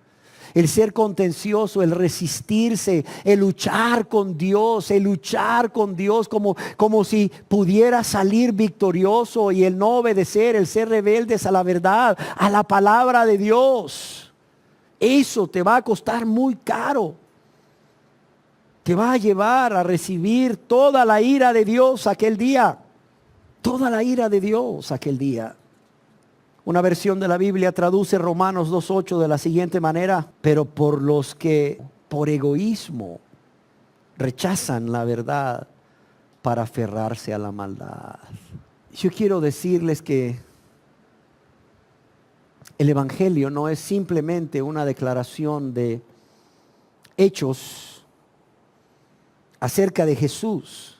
El ser contencioso, el resistirse, el luchar con Dios como si pudiera salir victorioso, y el no obedecer, el ser rebeldes a la verdad, a la palabra de Dios. Eso te va a costar muy caro. Te va a llevar a recibir toda la ira de Dios aquel día. Toda la ira de Dios aquel día. Una versión de la Biblia traduce Romanos 2:8 de la siguiente manera: pero por los que por egoísmo rechazan la verdad para aferrarse a la maldad. Yo quiero decirles que el Evangelio no es simplemente una declaración de hechos acerca de Jesús,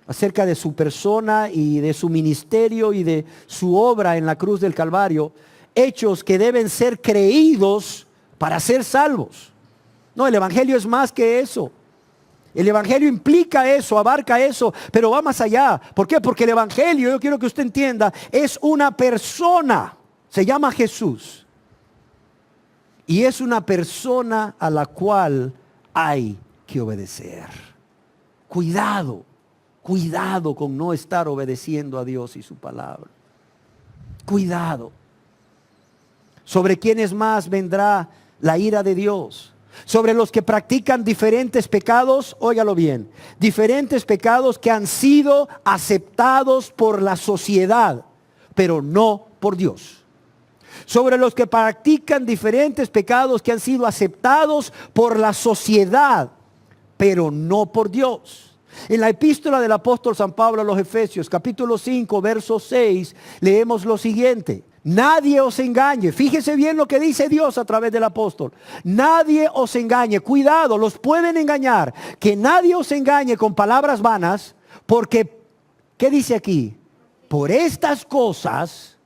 acerca de su persona y de su ministerio y de su obra en la cruz del Calvario, hechos que deben ser creídos para ser salvos. No, el Evangelio es más que eso. El Evangelio implica eso, abarca eso, pero va más allá. ¿Por qué? Porque el Evangelio, yo quiero que usted entienda, es una persona. Se llama Jesús. Y es una persona a la cual hay que obedecer. Cuidado, cuidado con no estar obedeciendo a Dios y su palabra. Cuidado. ¿Sobre quiénes más vendrá la ira de Dios? Sobre los que practican diferentes pecados, óigalo bien, diferentes pecados que han sido aceptados por la sociedad, pero no por Dios. Sobre los que practican diferentes pecados que han sido aceptados por la sociedad, pero no por Dios. En la epístola del apóstol San Pablo a los Efesios, capítulo 5, verso 6, leemos lo siguiente. Nadie os engañe. Fíjese bien lo que dice Dios a través del apóstol. Nadie os engañe. Cuidado, los pueden engañar. Que nadie os engañe con palabras vanas, porque, ¿qué dice aquí? Por estas cosas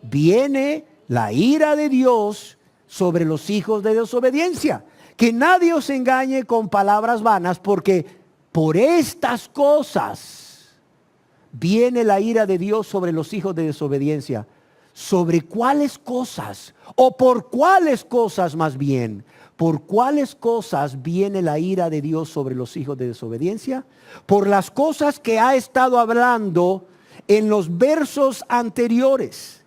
viene la ira de Dios sobre los hijos de desobediencia. Que nadie os engañe con palabras vanas, porque por estas cosas viene la ira de Dios sobre los hijos de desobediencia. ¿Sobre cuáles cosas? ¿O por cuáles cosas más bien? ¿Por cuáles cosas viene la ira de Dios sobre los hijos de desobediencia? Por las cosas que ha estado hablando en los versos anteriores.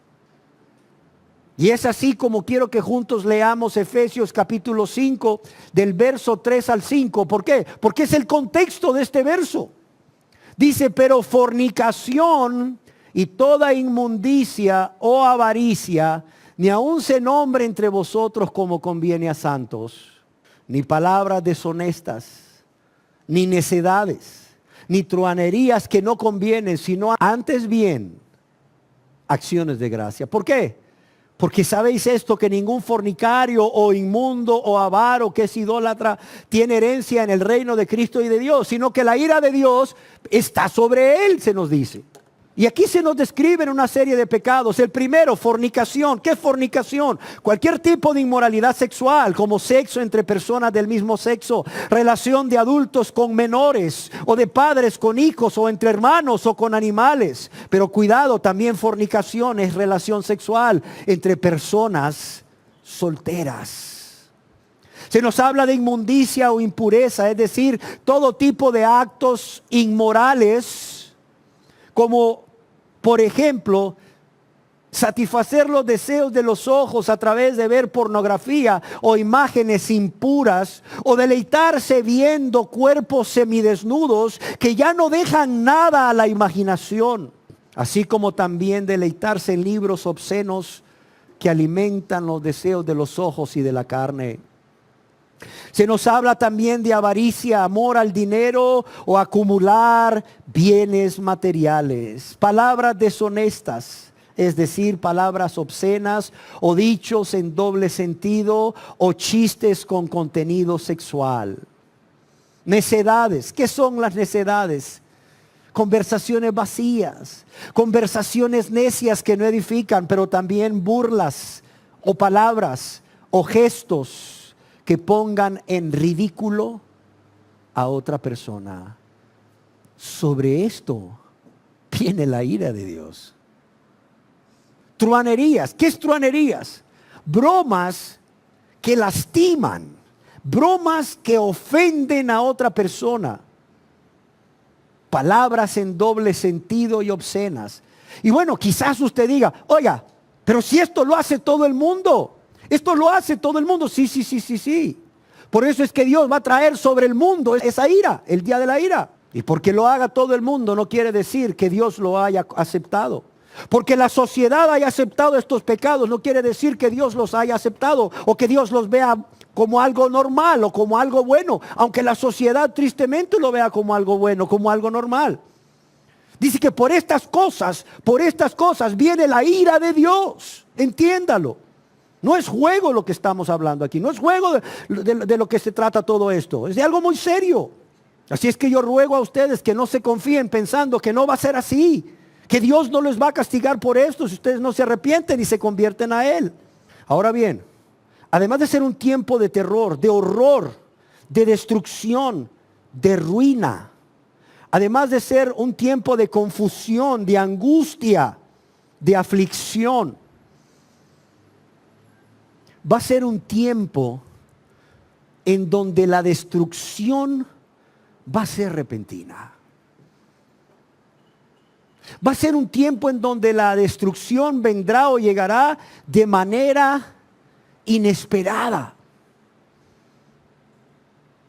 Y es así como quiero que juntos leamos Efesios capítulo 5 del verso 3 al 5. ¿Por qué? Porque es el contexto de este verso. Dice, pero fornicación y toda inmundicia o avaricia, ni aun se nombre entre vosotros como conviene a santos, ni palabras deshonestas, ni necedades, ni truhanerías que no convienen, sino antes bien acciones de gracia. ¿Por qué? Porque sabéis esto, que ningún fornicario o inmundo o avaro que es idólatra tiene herencia en el reino de Cristo y de Dios, sino que la ira de Dios está sobre él, se nos dice. Y aquí se nos describen una serie de pecados. El primero, fornicación. ¿Qué es fornicación? Cualquier tipo de inmoralidad sexual, como sexo entre personas del mismo sexo, relación de adultos con menores, o de padres con hijos, o entre hermanos, o con animales. Pero cuidado, también fornicación es relación sexual entre personas solteras. Se nos habla de inmundicia o impureza, es decir, todo tipo de actos inmorales, como por ejemplo satisfacer los deseos de los ojos a través de ver pornografía o imágenes impuras, o deleitarse viendo cuerpos semidesnudos que ya no dejan nada a la imaginación, así como también deleitarse en libros obscenos que alimentan los deseos de los ojos y de la carne. Se nos habla también de avaricia, amor al dinero o acumular bienes materiales. Palabras deshonestas, es decir, palabras obscenas o dichos en doble sentido o chistes con contenido sexual. Necedades, ¿qué son las necedades? Conversaciones vacías, conversaciones necias que no edifican, pero también burlas o palabras o gestos que pongan en ridículo a otra persona. Sobre esto viene la ira de Dios. Truhanerías. ¿Qué es truhanerías? Bromas que lastiman, bromas que ofenden a otra persona, palabras en doble sentido y obscenas. Y bueno, quizás usted diga, oiga, pero si esto lo hace todo el mundo. Esto lo hace todo el mundo. Sí. Por eso es que Dios va a traer sobre el mundo esa ira, el día de la ira. Y porque lo haga todo el mundo no quiere decir que Dios lo haya aceptado. Porque la sociedad haya aceptado estos pecados no quiere decir que Dios los haya aceptado o que Dios los vea como algo normal o como algo bueno. Aunque la sociedad tristemente lo vea como algo bueno, como algo normal. Dice que por estas cosas viene la ira de Dios. Entiéndalo. No es juego lo que estamos hablando aquí. No es juego de lo que se trata todo esto. Es de algo muy serio. Así es que yo ruego a ustedes que no se confíen pensando que no va a ser así. Que Dios no les va a castigar por esto si ustedes no se arrepienten y se convierten a Él. Ahora bien, además de ser un tiempo de terror, de horror, de destrucción, de ruina, además de ser un tiempo de confusión, de angustia, de aflicción, va a ser un tiempo en donde la destrucción va a ser repentina. Va a ser un tiempo en donde la destrucción vendrá o llegará de manera inesperada.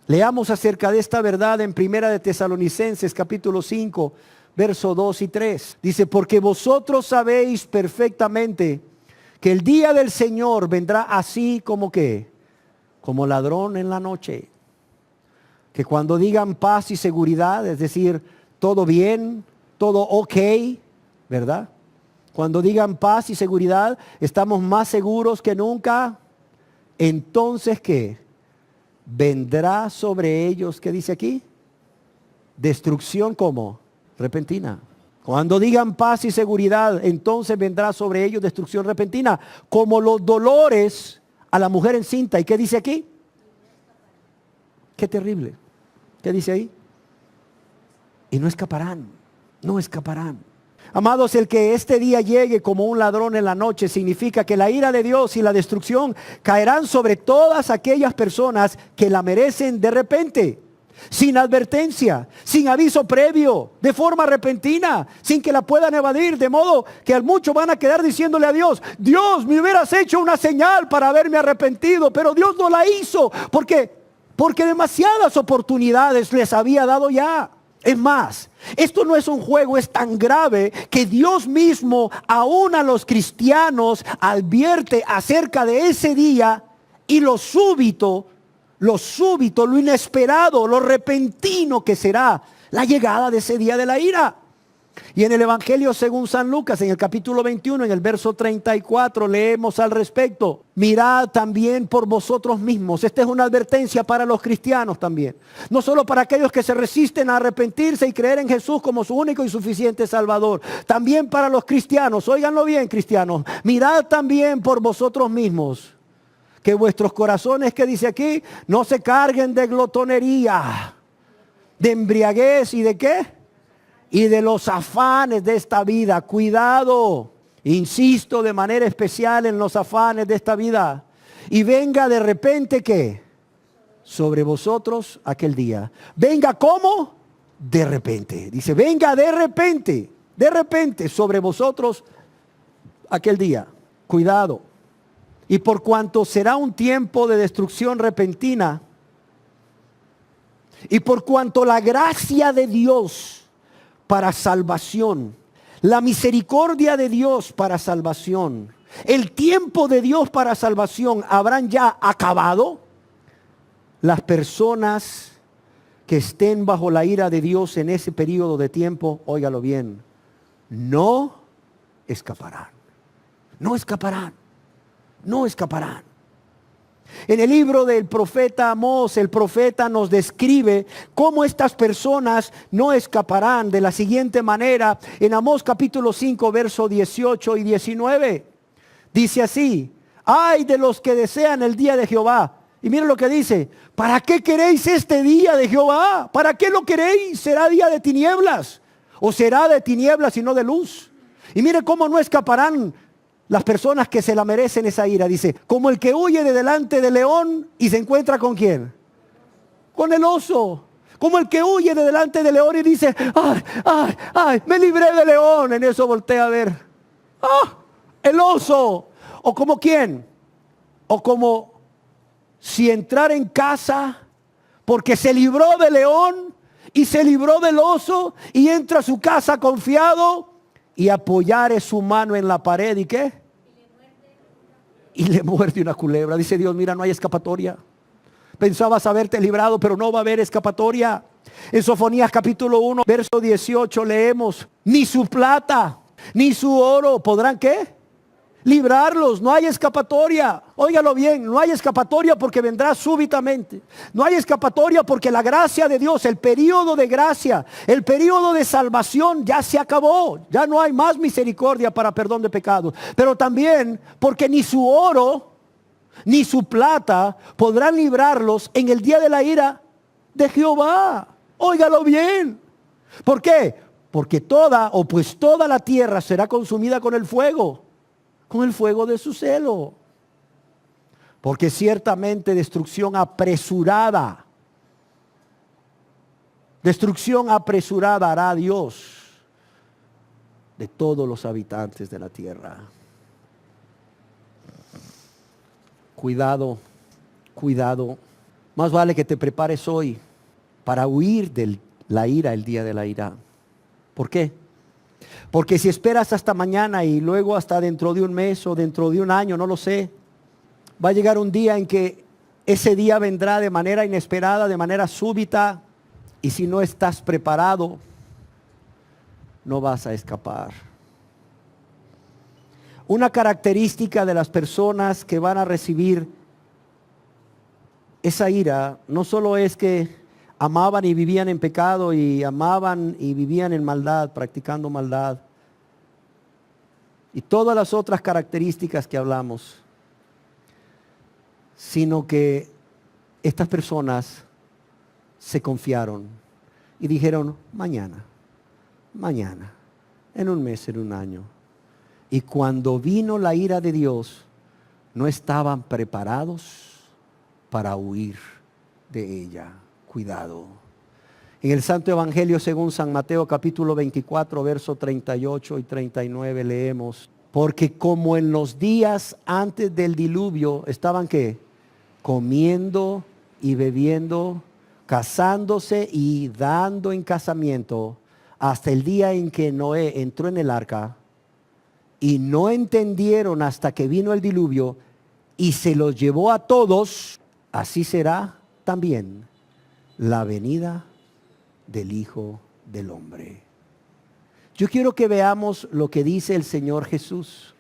Leamos acerca de esta verdad en Primera de Tesalonicenses capítulo 5, verso 2 y 3. Dice, porque vosotros sabéis perfectamente que el día del Señor vendrá así como que, como ladrón en la noche. Que cuando digan paz y seguridad, es decir, todo bien, todo ok, ¿verdad? Cuando digan paz y seguridad, estamos más seguros que nunca. Entonces, ¿qué? Vendrá sobre ellos, ¿qué dice aquí? Destrucción como repentina. Cuando digan paz y seguridad, entonces vendrá sobre ellos destrucción repentina, como los dolores a la mujer encinta. ¿Y qué dice aquí? Qué terrible. ¿Qué dice ahí? Y no escaparán, no escaparán. Amados, el que este día llegue como un ladrón en la noche significa que la ira de Dios y la destrucción caerán sobre todas aquellas personas que la merecen de repente, sin advertencia, sin aviso previo, de forma repentina, sin que la puedan evadir, de modo que al mucho van a quedar diciéndole a Dios, Dios, me hubieras hecho una señal para haberme arrepentido, pero Dios no la hizo, porque demasiadas oportunidades les había dado ya. Es más, esto no es un juego, es tan grave que Dios mismo aún a los cristianos advierte acerca de ese día y lo súbito, lo inesperado, lo repentino que será la llegada de ese día de la ira. Y en el Evangelio según San Lucas, en el capítulo 21, en el verso 34, leemos al respecto. Mirad también por vosotros mismos. Esta es una advertencia para los cristianos también. No solo para aquellos que se resisten a arrepentirse y creer en Jesús como su único y suficiente Salvador. También para los cristianos. Óiganlo bien, cristianos. Mirad también por vosotros mismos. Que vuestros corazones, que dice aquí, no se carguen de glotonería, de embriaguez y de ¿qué? Y de los afanes de esta vida. Cuidado, insisto de manera especial en los afanes de esta vida. Y venga de repente, ¿qué? Sobre vosotros aquel día. Venga, ¿cómo? De repente. Dice, venga de repente sobre vosotros aquel día. Cuidado. Y por cuanto será un tiempo de destrucción repentina, y por cuanto la gracia de Dios para salvación, la misericordia de Dios para salvación, el tiempo de Dios para salvación habrán ya acabado, las personas que estén bajo la ira de Dios en ese periodo de tiempo, óigalo bien, no escaparán, no escaparán, no escaparán. En el libro del profeta Amós, el profeta nos describe cómo estas personas no escaparán de la siguiente manera. En Amós capítulo 5, verso 18 y 19. Dice así, ay de los que desean el día de Jehová. Y miren lo que dice, ¿para qué queréis este día de Jehová? ¿Para qué lo queréis? ¿Será día de tinieblas? ¿O será de tinieblas y no de luz? Y mire cómo no escaparán las personas que se la merecen esa ira. Dice, como el que huye de delante del león y se encuentra ¿con quién? Con el oso. Como el que huye de delante del león y dice, ay, me libré del león. En eso voltea a ver. El oso. O como quién. O como si entrar en casa porque se libró del león y se libró del oso y entra a su casa confiado y apoyare su mano en la pared y ¿qué? Y le muerde una culebra. Dice Dios, mira, no hay escapatoria. Pensabas haberte librado, pero no va a haber escapatoria. En Sofonías capítulo 1, verso 18 leemos, ni su plata, ni su oro podrán ¿qué? Librarlos, no hay escapatoria. Óigalo bien, no hay escapatoria porque vendrá súbitamente. No hay escapatoria porque la gracia de Dios, el periodo de gracia, el periodo de salvación ya se acabó. Ya no hay más misericordia para perdón de pecados. Pero también porque ni su oro ni su plata podrán librarlos en el día de la ira de Jehová. Óigalo bien. ¿Por qué? Porque toda la tierra será consumida con el fuego de su celo. Porque ciertamente destrucción apresurada hará Dios de todos los habitantes de la tierra. Cuidado. Más vale que te prepares hoy para huir de la ira el día de la ira. ¿Por qué? Porque si esperas hasta mañana y luego hasta dentro de un mes o dentro de un año, no lo sé, va a llegar un día en que ese día vendrá de manera inesperada, de manera súbita, y si no estás preparado, no vas a escapar. Una característica de las personas que van a recibir esa ira no solo es que amaban y vivían en pecado y amaban y vivían en maldad, practicando maldad, y todas las otras características que hablamos, sino que estas personas se confiaron y dijeron mañana, en un mes, en un año. Y cuando vino la ira de Dios, no estaban preparados para huir de ella. Cuidado. En el Santo Evangelio según San Mateo capítulo 24, verso 38 y 39 leemos, porque como en los días antes del diluvio estaban ¿qué? Comiendo y bebiendo, casándose y dando en casamiento, hasta el día en que Noé entró en el arca, y no entendieron hasta que vino el diluvio y se los llevó a todos, así será también la venida del Hijo del Hombre. Yo quiero que veamos lo que dice el Señor Jesús.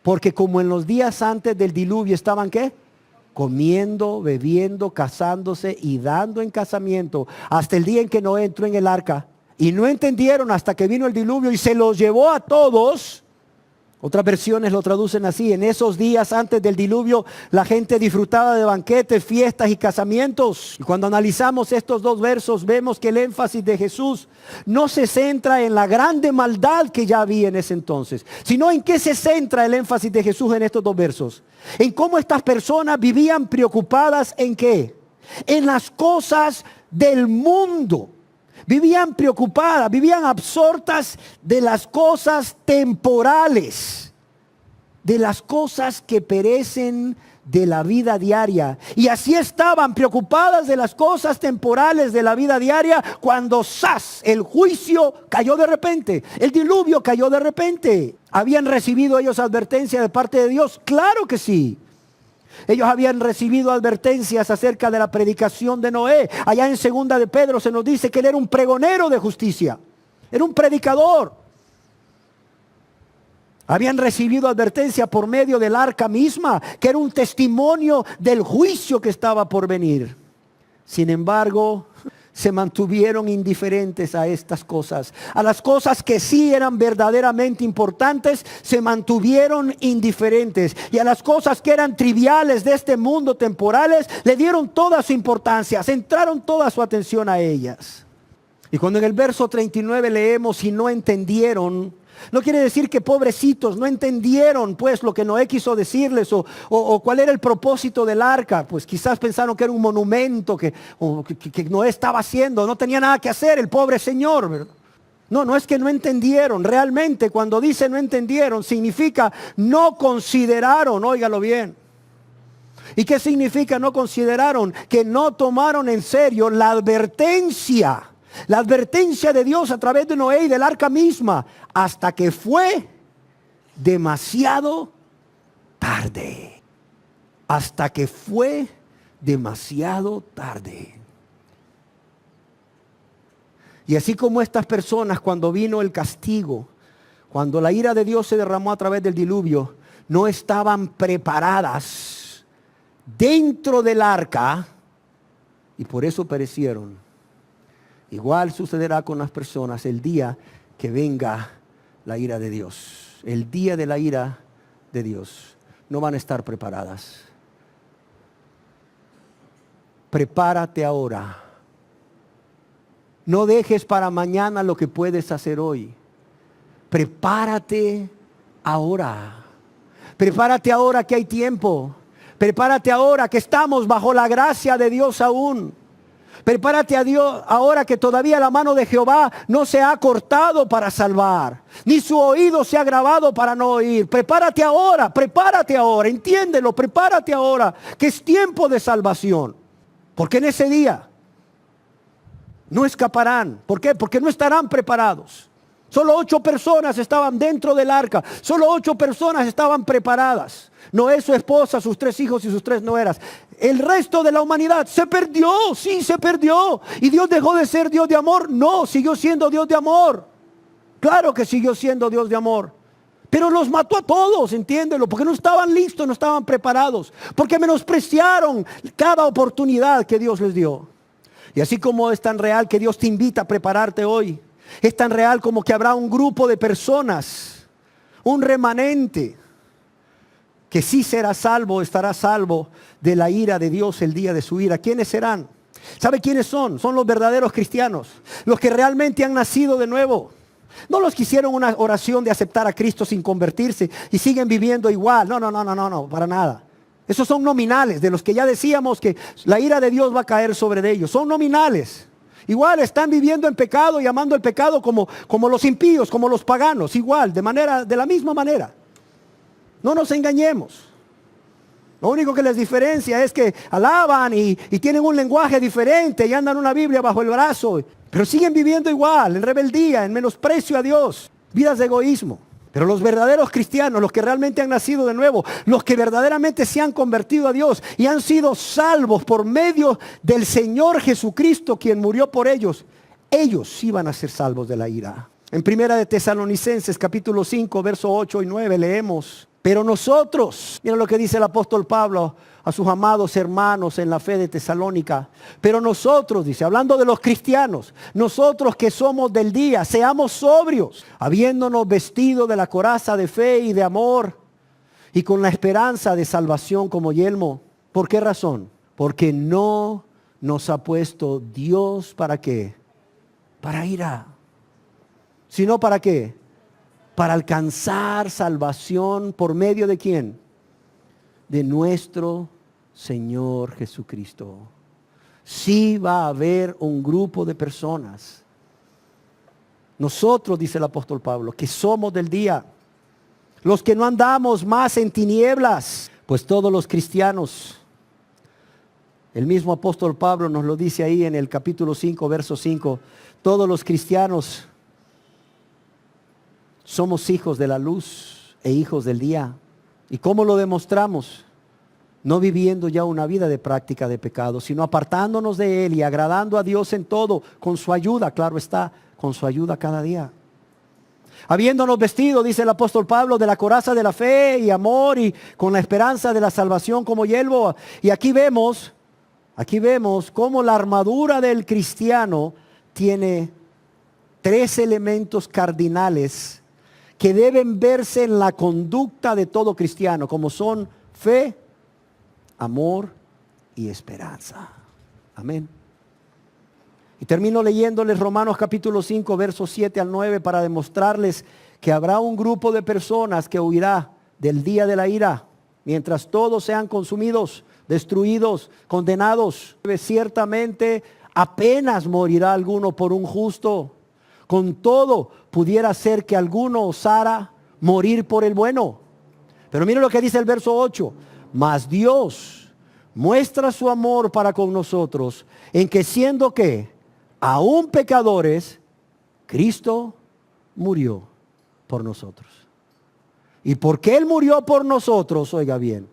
Porque como en los días antes del diluvio estaban ¿qué? Comiendo, bebiendo, casándose y dando en casamiento, hasta el día en que Noé entró en el arca. Y no entendieron hasta que vino el diluvio y se los llevó a todos. Otras versiones lo traducen así: en esos días antes del diluvio la gente disfrutaba de banquetes, fiestas y casamientos. Y cuando analizamos estos dos versos vemos que el énfasis de Jesús no se centra en la grande maldad que ya había en ese entonces, sino en qué se centra el énfasis de Jesús en estos dos versos. En cómo estas personas vivían preocupadas en qué, en las cosas del mundo. Vivían preocupadas, vivían absortas de las cosas temporales, de las cosas que perecen de la vida diaria. Y así estaban preocupadas de las cosas temporales de la vida diaria cuando ¡zas! El juicio cayó de repente, el diluvio cayó de repente. ¿Habían recibido ellos advertencia de parte de Dios? Claro que sí. Ellos habían recibido advertencias acerca de la predicación de Noé. Allá en 2 de Pedro se nos dice que él era un pregonero de justicia. Era un predicador. Habían recibido advertencia por medio del arca misma, que era un testimonio del juicio que estaba por venir. Sin embargo, se mantuvieron indiferentes a estas cosas. A las cosas que sí eran verdaderamente importantes, se mantuvieron indiferentes. Y a las cosas que eran triviales de este mundo, temporales, le dieron toda su importancia, centraron toda su atención a ellas. Y cuando en el verso 39 leemos y no entendieron, no quiere decir que pobrecitos no entendieron pues lo que Noé quiso decirles o cuál era el propósito del arca. Pues quizás pensaron que era un monumento que Noé estaba haciendo. No tenía nada que hacer el pobre señor, ¿verdad? No es que no entendieron. Realmente cuando dice no entendieron significa no consideraron. Óigalo bien. ¿Y qué significa no consideraron? Que no tomaron en serio la advertencia. La advertencia de Dios a través de Noé y del arca misma, hasta que fue demasiado tarde. Hasta que fue demasiado tarde. Y así como estas personas, cuando vino el castigo, cuando la ira de Dios se derramó a través del diluvio, no estaban preparadas dentro del arca y por eso perecieron. Igual sucederá con las personas el día que venga la ira de Dios. El día de la ira de Dios. No van a estar preparadas. Prepárate ahora. No dejes para mañana lo que puedes hacer hoy. Prepárate ahora. Prepárate ahora que hay tiempo. Prepárate ahora que estamos bajo la gracia de Dios aún. Prepárate a Dios ahora que todavía la mano de Jehová no se ha cortado para salvar, ni su oído se ha agravado para no oír. Prepárate ahora, entiéndelo, prepárate ahora, que es tiempo de salvación. Porque en ese día no escaparán. ¿Por qué? Porque no estarán preparados. Solo 8 personas estaban dentro del arca. Solo 8 personas estaban preparadas. Noé, su esposa, sus 3 hijos y sus 3 nueras. El resto de la humanidad se perdió. Sí, se perdió. ¿Y Dios dejó de ser Dios de amor? No, siguió siendo Dios de amor. Claro que siguió siendo Dios de amor. Pero los mató a todos, entiéndelo, porque no estaban listos, no estaban preparados. Porque menospreciaron cada oportunidad que Dios les dio. Y así como es tan real que Dios te invita a prepararte hoy, es tan real como que habrá un grupo de personas, un remanente, que sí será salvo, estará salvo de la ira de Dios el día de su ira. ¿Quiénes serán? ¿Sabe quiénes son? Son los verdaderos cristianos, los que realmente han nacido de nuevo. No los que hicieron una oración de aceptar a Cristo sin convertirse y siguen viviendo igual. No, para nada. Esos son nominales, de los que ya decíamos que la ira de Dios va a caer sobre ellos. Son nominales. Igual están viviendo en pecado y amando el pecado como los impíos, como los paganos. Igual, de la misma manera. No nos engañemos. Lo único que les diferencia es que alaban y tienen un lenguaje diferente y andan una Biblia bajo el brazo. Pero siguen viviendo igual, en rebeldía, en menosprecio a Dios. Vidas de egoísmo. Pero los verdaderos cristianos, los que realmente han nacido de nuevo, los que verdaderamente se han convertido a Dios y han sido salvos por medio del Señor Jesucristo, quien murió por ellos, ellos sí van a ser salvos de la ira. En Primera de Tesalonicenses, capítulo 5, verso 8 y 9, leemos: pero nosotros, miren lo que dice el apóstol Pablo a sus amados hermanos en la fe de Tesalónica. Pero nosotros, dice, hablando de los cristianos, nosotros que somos del día, seamos sobrios, habiéndonos vestido de la coraza de fe y de amor y con la esperanza de salvación como yelmo. ¿Por qué razón? Porque no nos ha puesto Dios, ¿para qué? Para ira. ¿Sino para qué? Para alcanzar salvación por medio de ¿quién? De nuestro Señor Jesucristo. Sí va a haber un grupo de personas. Nosotros, dice el apóstol Pablo, que somos del día, los que no andamos más en tinieblas, pues todos los cristianos, el mismo apóstol Pablo nos lo dice ahí en el capítulo 5, verso 5, todos los cristianos somos hijos de la luz e hijos del día. ¿Y cómo lo demostramos? No viviendo ya una vida de práctica de pecado, sino apartándonos de él y agradando a Dios en todo, con su ayuda, claro está, con su ayuda cada día. Habiéndonos vestido, dice el apóstol Pablo, de la coraza de la fe y amor y con la esperanza de la salvación como yelmo. Y aquí vemos cómo la armadura del cristiano tiene 3 elementos cardinales que deben verse en la conducta de todo cristiano, como son fe, amor y esperanza. Amén. Y termino leyéndoles Romanos capítulo 5, versos 7 al 9 para demostrarles que habrá un grupo de personas que huirá del día de la ira, mientras todos sean consumidos, destruidos, condenados. Ciertamente apenas morirá alguno por un justo. Con todo, pudiera ser que alguno osara morir por el bueno. Pero mire lo que dice el verso 8. Mas Dios muestra su amor para con nosotros, en que siendo que aún pecadores, Cristo murió por nosotros. Y porque Él murió por nosotros, oiga bien,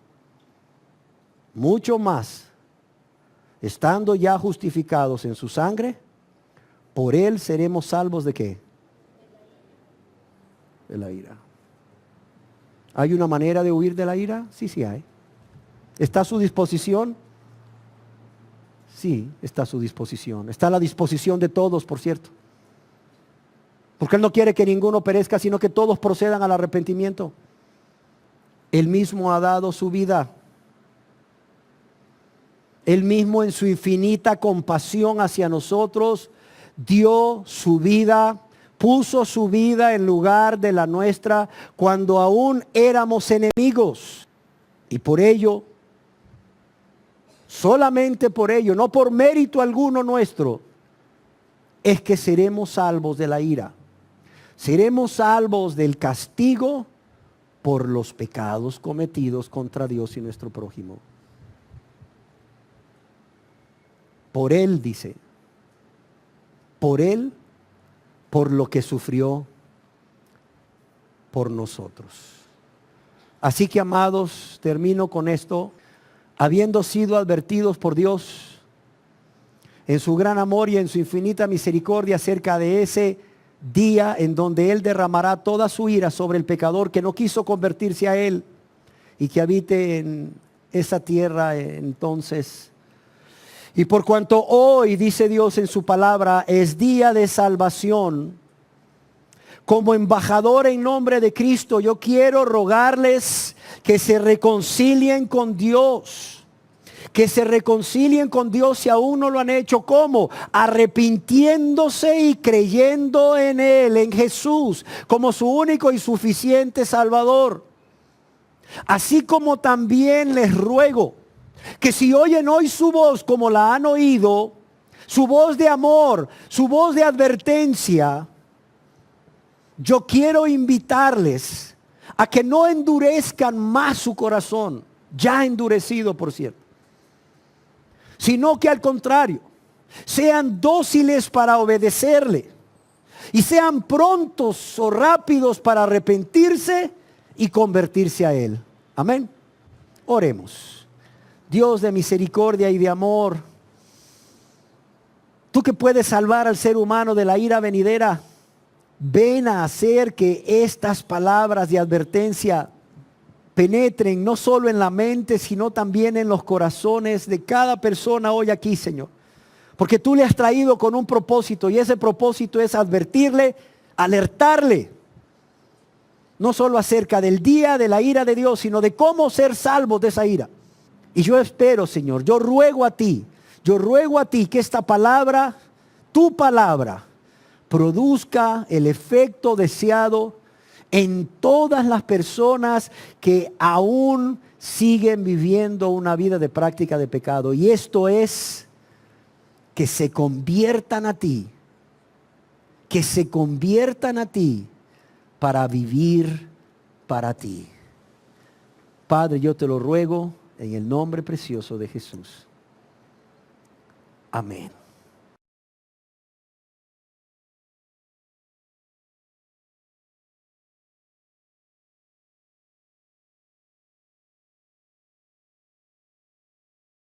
mucho más, estando ya justificados en su sangre, Por Él seremos salvos ¿de qué? De la ira. ¿Hay una manera de huir de la ira? Sí, sí hay. ¿Está a su disposición? Sí, está a su disposición. Está a la disposición de todos, por cierto. Porque Él no quiere que ninguno perezca, sino que todos procedan al arrepentimiento. Él mismo ha dado su vida. Él mismo en su infinita compasión hacia nosotros dio su vida, puso su vida en lugar de la nuestra cuando aún éramos enemigos. Y por ello, solamente por ello, no por mérito alguno nuestro, es que seremos salvos de la ira. Seremos salvos del castigo por los pecados cometidos contra Dios y nuestro prójimo. Por Él, dice, por Él, por lo que sufrió por nosotros. Así que, amados, termino con esto. Habiendo sido advertidos por Dios en su gran amor y en su infinita misericordia acerca de ese día en donde Él derramará toda su ira sobre el pecador que no quiso convertirse a Él y que habite en esa tierra entonces. Y por cuanto hoy, dice Dios en su palabra, es día de salvación, como embajador en nombre de Cristo, yo quiero rogarles que se reconcilien con Dios. Que se reconcilien con Dios si aún no lo han hecho. ¿Cómo? Arrepintiéndose y creyendo en Él, en Jesús, como su único y suficiente Salvador. Así como también les ruego que si oyen hoy su voz como la han oído, su voz de amor, su voz de advertencia, yo quiero invitarles a que no endurezcan más su corazón, ya endurecido por cierto, sino que al contrario, sean dóciles para obedecerle y sean prontos o rápidos para arrepentirse y convertirse a Él. Amén. Oremos. Dios de misericordia y de amor, tú que puedes salvar al ser humano de la ira venidera, ven a hacer que estas palabras de advertencia penetren no solo en la mente, sino también en los corazones de cada persona hoy aquí, Señor. Porque tú le has traído con un propósito y ese propósito es advertirle, alertarle, no solo acerca del día de la ira de Dios, sino de cómo ser salvos de esa ira. Y yo espero, Señor, yo ruego a ti que esta palabra, tu palabra, produzca el efecto deseado en todas las personas que aún siguen viviendo una vida de práctica de pecado. Y esto es que se conviertan a ti, para vivir para ti. Padre, yo te lo ruego en el nombre precioso de Jesús. Amén.